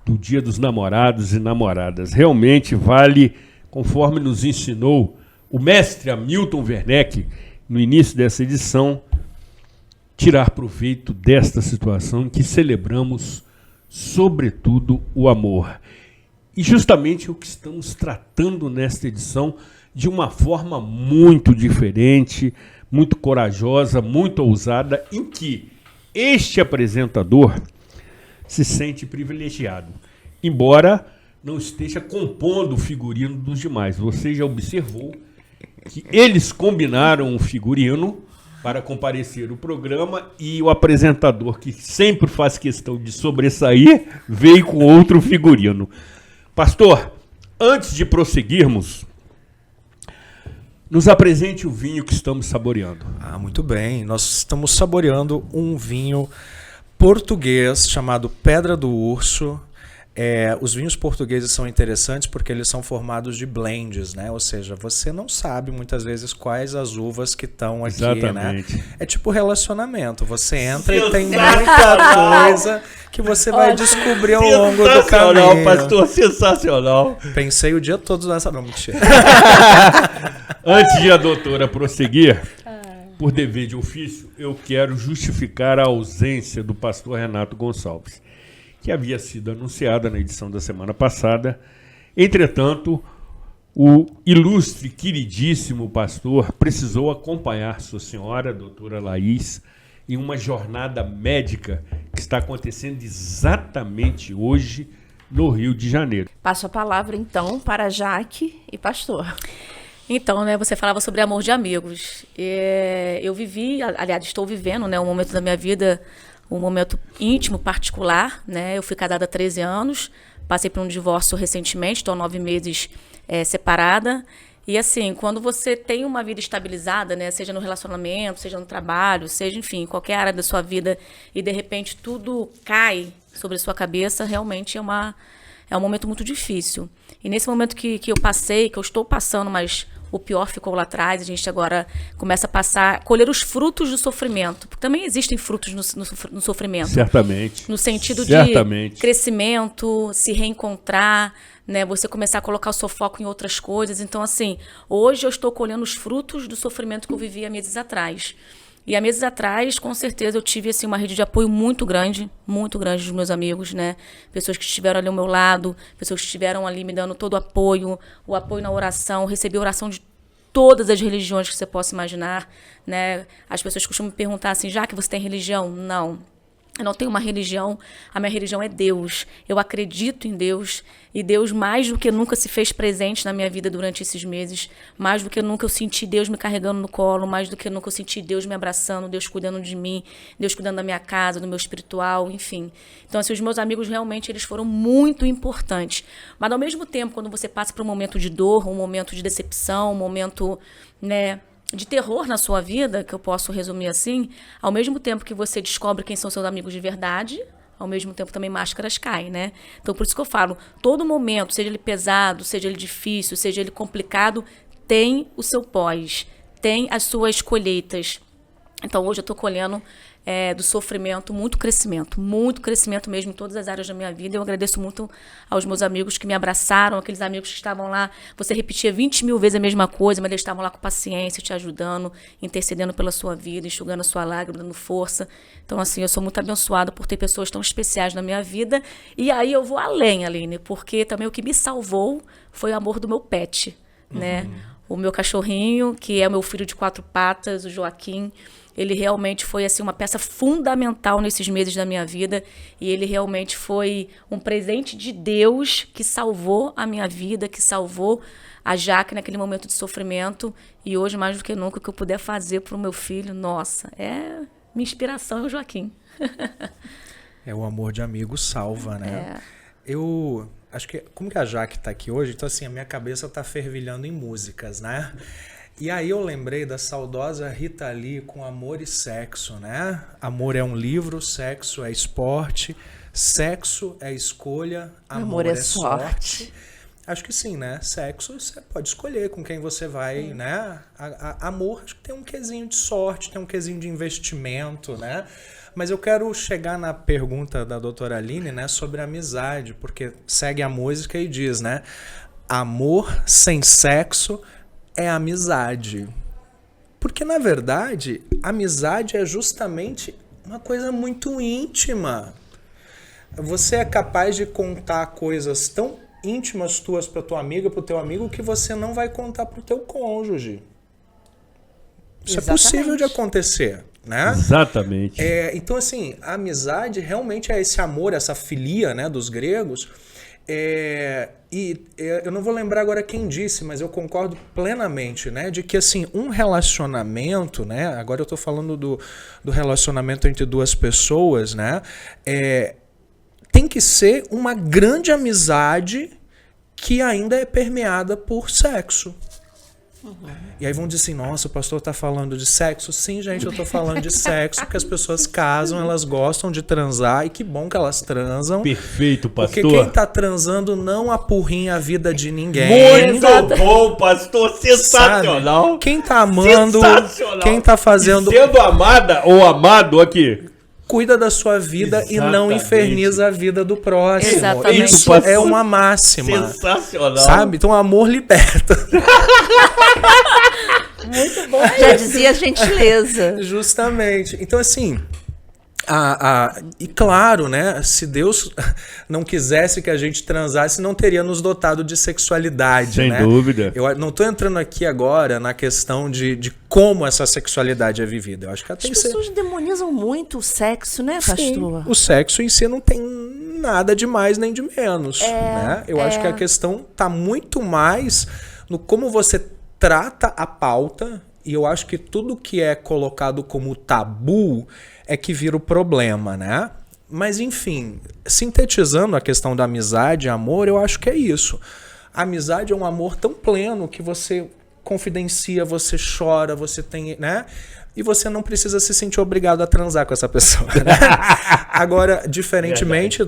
do Dia dos Namorados e Namoradas. Realmente vale, conforme nos ensinou o mestre Hamilton Werneck, no início dessa edição, tirar proveito desta situação em que celebramos, sobretudo, o amor. E justamente o que estamos tratando nesta edição de uma forma muito diferente, muito corajosa, muito ousada, em que este apresentador se sente privilegiado, embora não esteja compondo o figurino dos demais. Você já observou que eles combinaram um figurino para comparecer ao programa e o apresentador, que sempre faz questão de sobressair, veio com outro figurino. Pastor, antes de prosseguirmos, nos apresente o vinho que estamos saboreando. Muito bem. Nós estamos saboreando um vinho português chamado Pedra do Urso. Os vinhos portugueses são interessantes porque eles são formados de blends, né? Ou seja, você não sabe muitas vezes quais as uvas que estão aqui, Exatamente. né? É tipo relacionamento. Você entra e tem muita coisa que você vai descobrir ao longo do caminho. Sensacional, pastor, sensacional. Pensei o dia todo nessa... Não, mentira. Antes de a doutora prosseguir, por dever de ofício, eu quero justificar a ausência do pastor Renato Gonçalves, que havia sido anunciada na edição da semana passada. Entretanto, o ilustre, queridíssimo pastor precisou acompanhar sua senhora, a doutora Laís, em uma jornada médica que está acontecendo exatamente hoje no Rio de Janeiro. Passo a palavra, então, para Jaque e pastor. Então, né, você falava sobre amor de amigos. Eu vivi, aliás, estou vivendo, né, um momento da minha vida, um momento íntimo, particular, né? Eu fui casada há 13 anos, passei por um divórcio recentemente, estou há 9 meses separada. E assim, quando você tem uma vida estabilizada, né, seja no relacionamento, seja no trabalho, seja, enfim, em qualquer área da sua vida, e de repente tudo cai sobre a sua cabeça, realmente é um momento muito difícil. E nesse momento que eu passei, que eu estou passando, mas o pior ficou lá atrás, a gente agora começa a colher os frutos do sofrimento. Porque também existem frutos no sofrimento. Certamente. No sentido Certamente. de crescimento, se reencontrar, né? Você começar a colocar o seu foco em outras coisas. Então, assim, hoje eu estou colhendo os frutos do sofrimento que eu vivi há meses atrás. E há meses atrás, com certeza, eu tive assim, uma rede de apoio muito grande dos meus amigos, né? Pessoas que estiveram ali ao meu lado, pessoas que estiveram ali me dando todo o apoio na oração. Recebi oração de todas as religiões que você possa imaginar, né? As pessoas costumam me perguntar assim, já que você tem religião? Não. Eu não tenho uma religião, a minha religião é Deus. Eu acredito em Deus e Deus mais do que nunca se fez presente na minha vida durante esses meses. Mais do que nunca eu senti Deus me carregando no colo, mais do que nunca eu senti Deus me abraçando, Deus cuidando de mim, Deus cuidando da minha casa, do meu espiritual, enfim. Então, assim, os meus amigos realmente eles foram muito importantes. Mas ao mesmo tempo, quando você passa por um momento de dor, um momento de decepção, um momento, né, de terror na sua vida, que eu posso resumir assim, ao mesmo tempo que você descobre quem são seus amigos de verdade, ao mesmo tempo também máscaras caem, né? Então, por isso que eu falo, todo momento, seja ele pesado, seja ele difícil, seja ele complicado, tem o seu pós, tem as suas colheitas. Então, hoje eu estou colhendo do sofrimento muito crescimento mesmo em todas as áreas da minha vida. Eu agradeço muito aos meus amigos que me abraçaram, aqueles amigos que estavam lá, você repetia 20 mil vezes a mesma coisa, mas eles estavam lá com paciência, te ajudando, intercedendo pela sua vida, enxugando a sua lágrima, dando força. Então, assim, eu sou muito abençoada por ter pessoas tão especiais na minha vida. E aí eu vou além, Aline, porque também o que me salvou foi o amor do meu pet, né? O meu cachorrinho, que é o meu filho de 4 patas, o Joaquim. Ele realmente foi assim, uma peça fundamental nesses meses da minha vida. E ele realmente foi um presente de Deus que salvou a minha vida, que salvou a Jaque naquele momento de sofrimento. E hoje, mais do que nunca, o que eu puder fazer para o meu filho, nossa, minha inspiração é o Joaquim. O amor de amigo salva, né? Eu acho que, como que a Jaque está aqui hoje, então assim, a minha cabeça está fervilhando em músicas, né? E aí eu lembrei da saudosa Rita Lee com Amor e Sexo, né? Amor é um livro, sexo é esporte, sexo é escolha, amor é sorte. Acho que sim, né? Sexo você pode escolher com quem você vai, né? Amor, acho que tem um quesinho de sorte, tem um quesinho de investimento, né? Mas eu quero chegar na pergunta da doutora Aline, né? Sobre amizade, porque segue a música e diz, né? Amor sem sexo é amizade. Porque, na verdade, amizade é justamente uma coisa muito íntima. Você é capaz de contar coisas tão íntimas tuas para tua amiga, para o teu amigo, que você não vai contar para o teu cônjuge. Isso é possível de acontecer, né? Exatamente. Então, assim, a amizade realmente é esse amor, essa filia, né, dos gregos. Eu não vou lembrar agora quem disse, mas eu concordo plenamente, né? De que, assim, um relacionamento, né? Agora eu estou falando do relacionamento entre duas pessoas, né? Tem que ser uma grande amizade que ainda é permeada por sexo. E aí vão dizer assim, nossa, o pastor está falando de sexo. Sim, gente, eu estou falando de sexo, porque as pessoas casam, elas gostam de transar, e que bom que elas transam. Perfeito, pastor. Porque quem está transando não apurrinha a vida de ninguém. Muito bom, pastor, sensacional. Sabe? Quem está amando, quem está fazendo... E sendo amada ou amado aqui... Cuida da sua vida e não inferniza a vida do próximo. Exatamente. Isso é uma máxima. Sensacional. Sabe? Então, amor liberta. Muito bom. Já dizia gentileza. Justamente. Então, assim... E claro, né? Se Deus não quisesse que a gente transasse, não teria nos dotado de sexualidade. Sem dúvida. Eu não estou entrando aqui agora na questão de como essa sexualidade é vivida. Eu acho que as pessoas demonizam muito o sexo, né, pastor? Sim, o sexo em si não tem nada de mais nem de menos. Né? Eu acho que a questão está muito mais no como você trata a pauta. E eu acho que tudo que é colocado como tabu é que vira o problema, né? Mas, enfim, sintetizando a questão da amizade e amor, eu acho que é isso. A amizade é um amor tão pleno que você confidencia, você chora, você tem, né? E você não precisa se sentir obrigado a transar com essa pessoa, né? Agora, diferentemente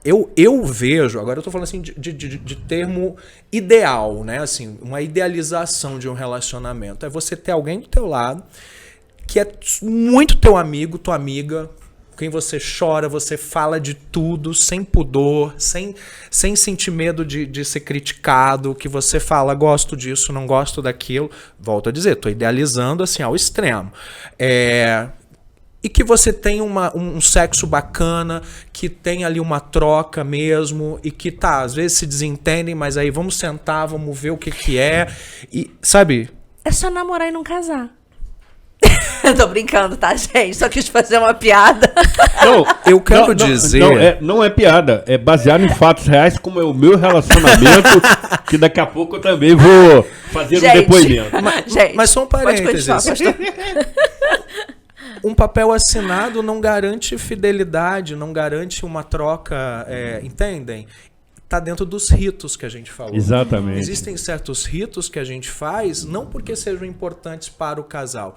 eu vejo, agora eu tô falando assim de termo ideal, né? Assim, uma idealização de um relacionamento. É você ter alguém do teu lado que é muito teu amigo, tua amiga, com quem você chora, você fala de tudo, sem pudor, sem sentir medo de ser criticado, que você fala, gosto disso, não gosto daquilo. Volto a dizer, tô idealizando assim ao extremo. E que você tem um sexo bacana, que tem ali uma troca mesmo, e que às vezes se desentendem, mas aí vamos sentar, vamos ver o que é, e sabe? É só namorar e não casar. Tô brincando, tá, gente? Só quis fazer uma piada. Não, eu quero dizer... Não é piada, é baseado em fatos reais, como é o meu relacionamento, que daqui a pouco eu também vou fazer um depoimento. Mas só um parênteses. Um papel assinado não garante fidelidade, não garante uma troca, entendem? Está dentro dos ritos que a gente falou. Exatamente. Existem certos ritos que a gente faz, não porque sejam importantes para o casal,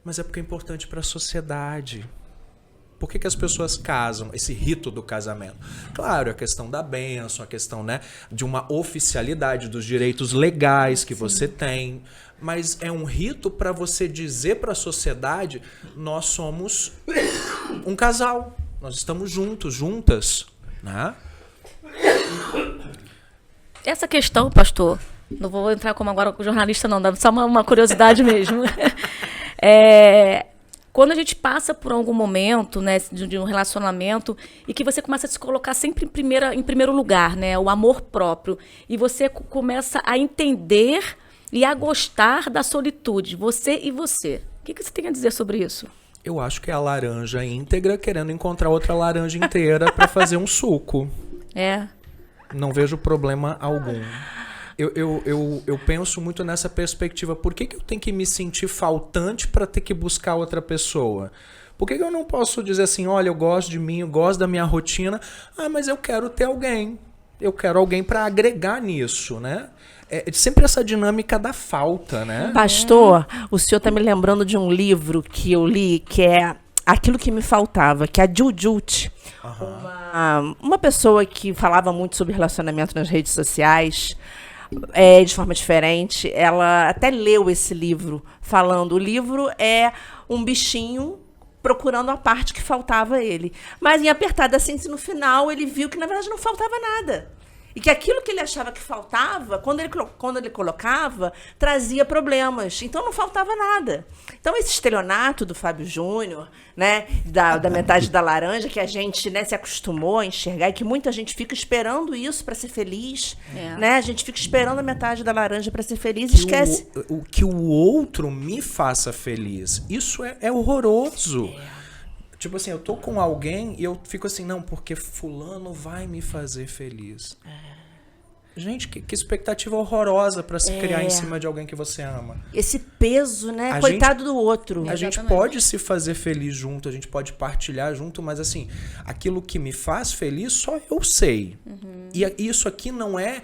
mas é porque é importante para a sociedade. Por que as pessoas casam? Esse rito do casamento. Claro, a questão da bênção, a questão, né, de uma oficialidade dos direitos legais que você tem. Mas é um rito para você dizer para a sociedade, nós somos um casal. Nós estamos juntos, juntas. Né? Essa questão, pastor, não vou entrar como agora jornalista não, dá só uma curiosidade mesmo. Quando a gente passa por algum momento, né, de um relacionamento e que você começa a se colocar sempre em primeiro lugar, né, o amor próprio, e você começa a entender e a gostar da solitude, você e você. O que você tem a dizer sobre isso? Eu acho que é a laranja íntegra querendo encontrar outra laranja inteira para fazer um suco. Não vejo problema algum. Eu penso muito nessa perspectiva. Por que eu tenho que me sentir faltante para ter que buscar outra pessoa? Por que eu não posso dizer assim, olha, eu gosto de mim, eu gosto da minha rotina, mas eu quero ter alguém. Eu quero alguém para agregar nisso, né? É sempre essa dinâmica da falta, né? Pastor, o senhor está me lembrando de um livro que eu li, que é Aquilo que Me Faltava, que é a Jujut, uma pessoa que falava muito sobre relacionamento nas redes sociais, de forma diferente. Ela até leu esse livro, falando, o livro é um bichinho procurando a parte que faltava a ele. Mas em apertada síntese, no final, ele viu que, na verdade, não faltava nada. E que aquilo que ele achava que faltava, quando ele colocava, trazia problemas. Então, não faltava nada. Então, esse estelionato do Fábio Júnior, né, da metade da laranja, que a gente, né, se acostumou a enxergar, e que muita gente fica esperando isso para ser feliz. Né? A gente fica esperando a metade da laranja para ser feliz e esquece. Que o outro me faça feliz. Isso é horroroso. Tipo assim, eu tô com alguém e eu fico assim, não, porque fulano vai me fazer feliz. Gente, que expectativa horrorosa pra se criar em cima de alguém que você ama. Esse peso, né? Coitado do outro. A gente pode se fazer feliz junto, a gente pode partilhar junto, mas assim, aquilo que me faz feliz só eu sei. E isso aqui não é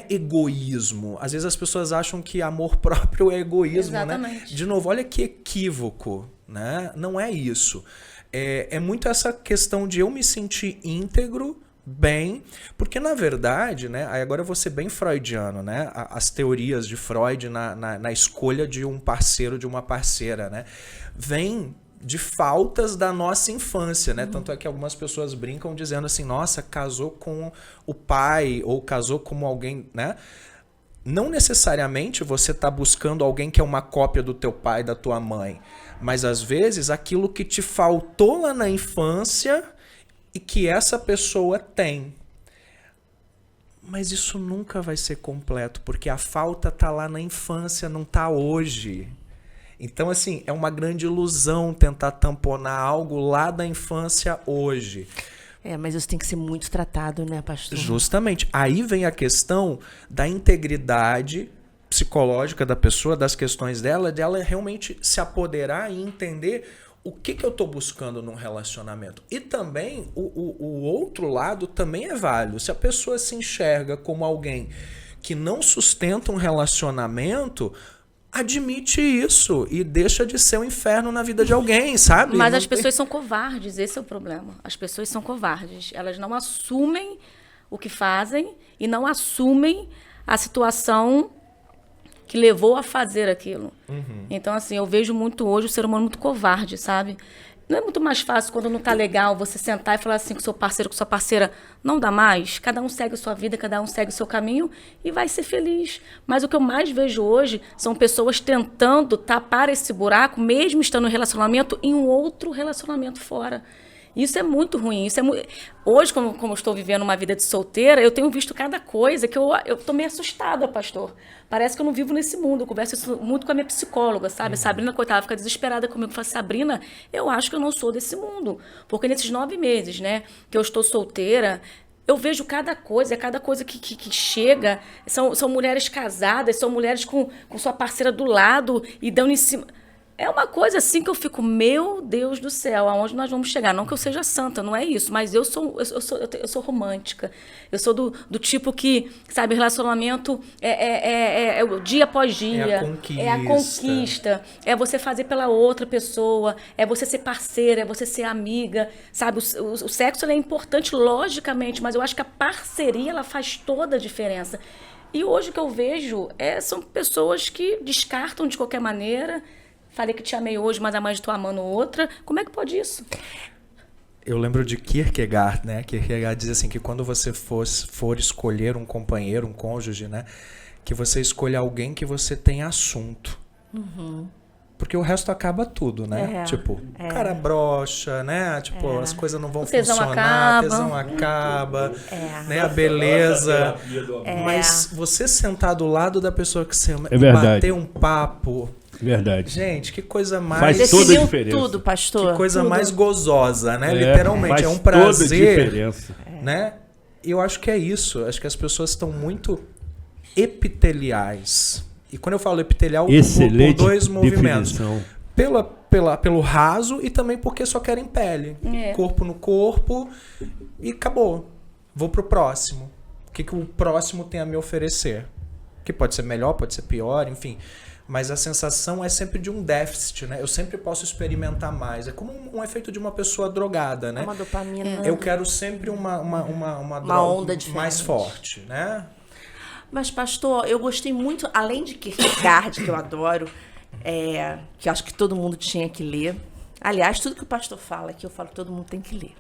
egoísmo. Às vezes as pessoas acham que amor próprio é egoísmo, né? De novo, olha que equívoco, né? Não é isso. É muito essa questão de eu me sentir íntegro, bem, porque na verdade, né, aí agora eu vou ser bem freudiano, né, as teorias de Freud na escolha de um parceiro, de uma parceira, né, vem de faltas da nossa infância, né, tanto é que algumas pessoas brincam dizendo assim, nossa, casou com o pai, ou casou com alguém, né, não necessariamente você está buscando alguém que é uma cópia do teu pai, da tua mãe, mas às vezes aquilo que te faltou lá na infância e que essa pessoa tem. Mas isso nunca vai ser completo, porque a falta tá lá na infância, não tá hoje. Então, assim, é uma grande ilusão tentar tamponar algo lá da infância hoje. Mas isso tem que ser muito tratado, né, pastor? Justamente. Aí vem a questão da integridade psicológica da pessoa, das questões dela realmente se apoderar e entender o que eu estou buscando num relacionamento. E também, o outro lado também é válido. Se a pessoa se enxerga como alguém que não sustenta um relacionamento, admite isso e deixa de ser um inferno na vida de alguém, sabe? Mas as pessoas são covardes, esse é o problema. As pessoas são covardes. Elas não assumem o que fazem e não assumem a situação que levou a fazer aquilo. Então, assim, eu vejo muito hoje o ser humano muito covarde, sabe? Não é muito mais fácil quando não tá legal você sentar e falar assim com seu parceiro, com sua parceira, não dá mais? Cada um segue a sua vida, cada um segue o seu caminho e vai ser feliz. Mas o que eu mais vejo hoje são pessoas tentando tapar esse buraco, mesmo estando no relacionamento, em um outro relacionamento fora. Isso é muito ruim. Hoje, como eu estou vivendo uma vida de solteira, eu tenho visto cada coisa que eu tô meio assustada, pastor. Parece que eu não vivo nesse mundo. Eu converso isso muito com a minha psicóloga, sabe? Sabrina, coitada, fica desesperada comigo. Eu falo, Sabrina, eu acho que eu não sou desse mundo. Porque nesses 9 meses, né, que eu estou solteira, eu vejo cada coisa que chega. São mulheres casadas, são mulheres com sua parceira do lado e dando em cima. É uma coisa assim que eu fico, meu Deus do céu, aonde nós vamos chegar? Não que eu seja santa, não é isso, mas eu sou romântica. Eu sou do tipo que, sabe, relacionamento é o dia após dia. É a conquista. É você fazer pela outra pessoa, é você ser parceira, é você ser amiga, sabe? O sexo ele é importante, logicamente, mas eu acho que a parceria ela faz toda a diferença. E hoje o que eu vejo são pessoas que descartam de qualquer maneira. Falei que te amei hoje, mas amanhã estou amando outra. Como é que pode isso? Eu lembro de Kierkegaard, né? Kierkegaard diz assim que quando você for escolher um companheiro, um cônjuge, né? Que você escolha alguém que você tem assunto. Porque o resto acaba tudo, né? O cara brocha, né? As coisas não vão funcionar, o tesão acaba, né? A beleza. Mas você sentar do lado da pessoa que você ama e bater um papo... Verdade. Gente, que coisa mais... Faz toda a diferença. Tudo, pastor. Que coisa mais gozosa, né? Literalmente, é um prazer. Toda a diferença. Né? E eu acho que é isso. Acho que as pessoas estão muito epiteliais. E quando eu falo epitelial, por 2 movimentos. Pelo raso e também porque só querem pele. Corpo no corpo e acabou. Vou pro próximo. O que o próximo tem a me oferecer? Que pode ser melhor, pode ser pior, enfim... Mas a sensação é sempre de um déficit, né? Eu sempre posso experimentar mais. É como um efeito de uma pessoa drogada, né? Uma dopamina. Eu quero sempre uma onda diferente. Mais forte, né? Mas, pastor, eu gostei muito, além de Kierkegaard, que eu adoro, que eu acho que todo mundo tinha que ler. Aliás, tudo que o pastor fala aqui, eu falo que todo mundo tem que ler.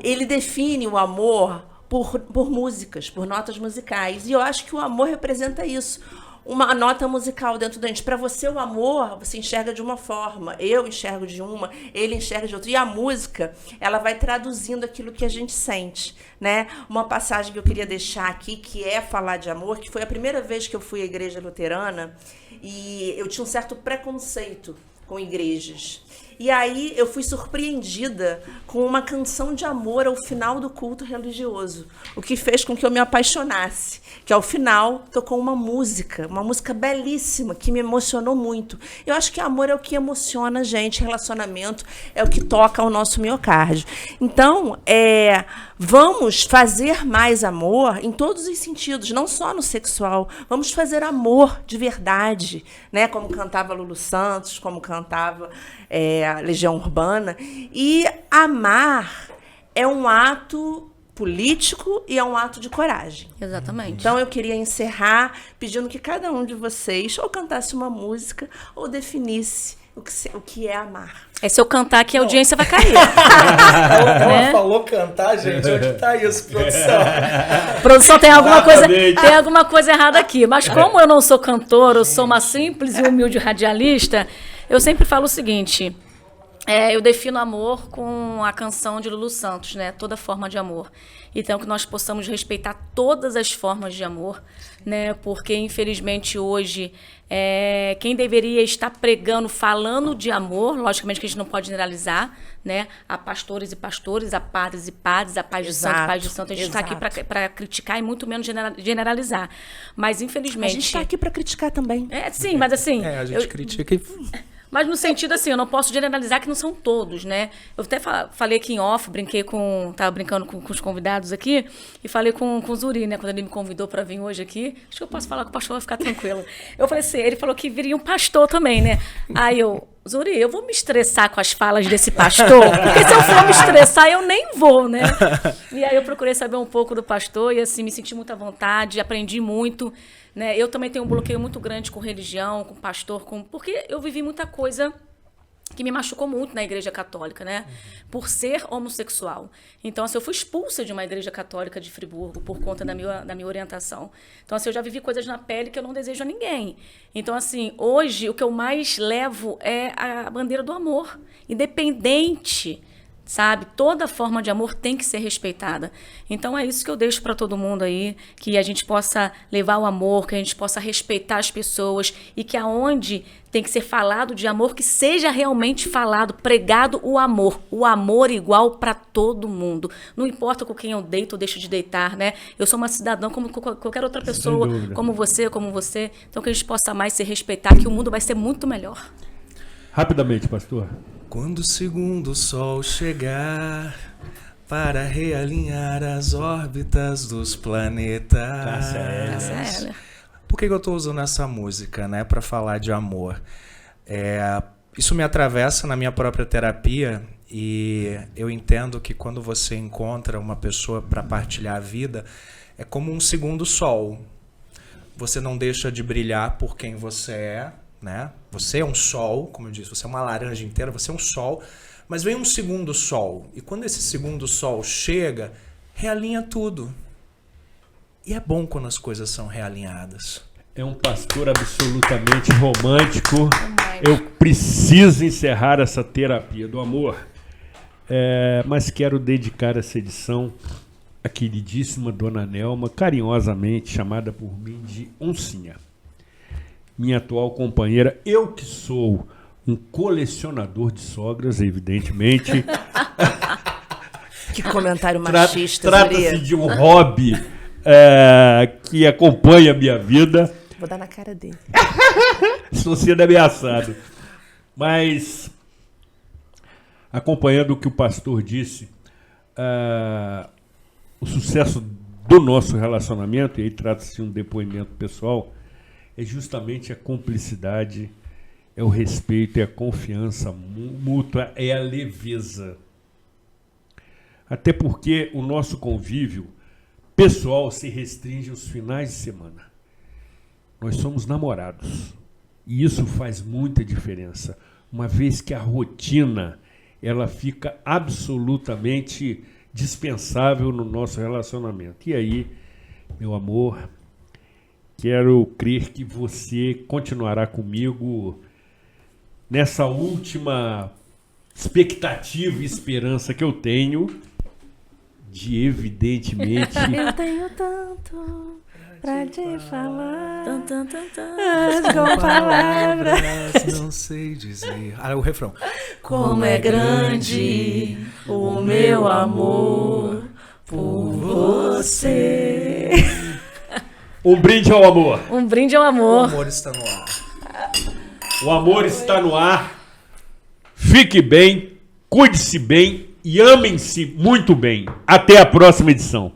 Ele define o amor por músicas, por notas musicais. E eu acho que o amor representa isso. Uma nota musical dentro da gente. Para você, o amor, você enxerga de uma forma, eu enxergo de uma, ele enxerga de outra. E a música, ela vai traduzindo aquilo que a gente sente, né? Uma passagem que eu queria deixar aqui, que é falar de amor, que foi a primeira vez que eu fui à igreja luterana, e eu tinha um certo preconceito com igrejas. E aí eu fui surpreendida com uma canção de amor ao final do culto religioso, o que fez com que eu me apaixonasse, que ao final tocou uma música belíssima, que me emocionou muito. Eu acho que amor é o que emociona a gente, relacionamento é o que toca o nosso miocárdio. Então, vamos fazer mais amor em todos os sentidos, não só no sexual. Vamos fazer amor de verdade, né? Como cantava Lulu Santos, como cantava a Legião Urbana. E amar é um ato político e é um ato de coragem. Exatamente. Então eu queria encerrar pedindo que cada um de vocês ou cantasse uma música ou definisse o que é amar. Se eu cantar aqui, a audiência vai cair. Ela falou cantar, gente. Onde tá isso, produção? Produção, tem alguma coisa errada aqui. Mas como eu não sou cantora, eu sou uma simples e humilde radialista, eu sempre falo o seguinte... eu defino amor com a canção de Lulu Santos, né? Toda forma de amor. Então, que nós possamos respeitar todas as formas de amor, né? Porque, infelizmente, hoje, quem deveria estar pregando, falando de amor, logicamente que a gente não pode generalizar, né? Há pastores e pastores, há padres e padres, há pais de santo, pais de santo. A gente está aqui para criticar e muito menos generalizar. Mas, infelizmente... A gente está aqui para criticar também. Sim, mas assim... a gente critica e... Mas no sentido assim, eu não posso generalizar que não são todos, né? Eu até falei aqui em off, tava brincando com os convidados aqui, e falei com o Zuri, né? Quando ele me convidou para vir hoje aqui, acho que eu posso falar que o pastor vai ficar tranquilo. Eu falei assim, ele falou que viria um pastor também, né? Aí Zuri, eu vou me estressar com as falas desse pastor, porque se eu for me estressar, eu nem vou, né? E aí eu procurei saber um pouco do pastor e assim, me senti muito à vontade, aprendi muito, né? Eu também tenho um bloqueio muito grande com religião, com pastor, porque eu vivi muita coisa que me machucou muito na Igreja Católica, né? Por ser homossexual. Então, assim, eu fui expulsa de uma Igreja Católica de Friburgo por conta da minha orientação. Então, assim, eu já vivi coisas na pele que eu não desejo a ninguém. Então, assim, hoje, o que eu mais levo é a bandeira do amor. Independente, sabe? Toda forma de amor tem que ser respeitada. Então, é isso que eu deixo para todo mundo aí, que a gente possa levar o amor, que a gente possa respeitar as pessoas e que aonde tem que ser falado de amor, que seja realmente falado, pregado o amor igual para todo mundo. Não importa com quem eu deito ou deixo de deitar, né? Eu sou uma cidadã como qualquer outra pessoa, como você. Então, que a gente possa mais se respeitar, que o mundo vai ser muito melhor. Rapidamente, pastor. Quando o segundo sol chegar para realinhar as órbitas dos planetas. Por que eu estou usando essa música, né, para falar de amor? Isso me atravessa na minha própria terapia e eu entendo que quando você encontra uma pessoa para partilhar a vida, é como um segundo sol. Você não deixa de brilhar por quem você é, né? Você é um sol, como eu disse, você é uma laranja inteira, você é um sol, mas vem um segundo sol. E quando esse segundo sol chega, realinha tudo. E é bom quando as coisas são realinhadas. É um pastor absolutamente romântico. Eu preciso encerrar essa terapia do amor, mas quero dedicar essa edição à queridíssima Dona Nelma, carinhosamente chamada por mim de Oncinha. Minha atual companheira, eu que sou um colecionador de sogras, evidentemente. Que comentário machista. Trata-se de um hobby que acompanha a minha vida. Vou dar na cara dele. Estou sendo ameaçado. Mas, acompanhando o que o pastor disse, o sucesso do nosso relacionamento, e aí trata-se de um depoimento pessoal, é justamente a cumplicidade, é o respeito, é a confiança mútua, é a leveza. Até porque o nosso convívio pessoal se restringe aos finais de semana. Nós somos namorados e isso faz muita diferença, uma vez que a rotina ela fica absolutamente dispensável no nosso relacionamento. E aí, meu amor, quero crer que você continuará comigo nessa última expectativa e esperança que eu tenho de, evidentemente... Eu tenho tanto pra te falar. Tan, tan, tan, tan. Com palavras. Não sei dizer. Ah, o refrão. Como é grande o meu amor por você. Um brinde ao amor. Um brinde ao O amor. amor está no ar. O amor está no ar. Fique bem, cuide-se bem e amem-se muito bem. Até a próxima edição.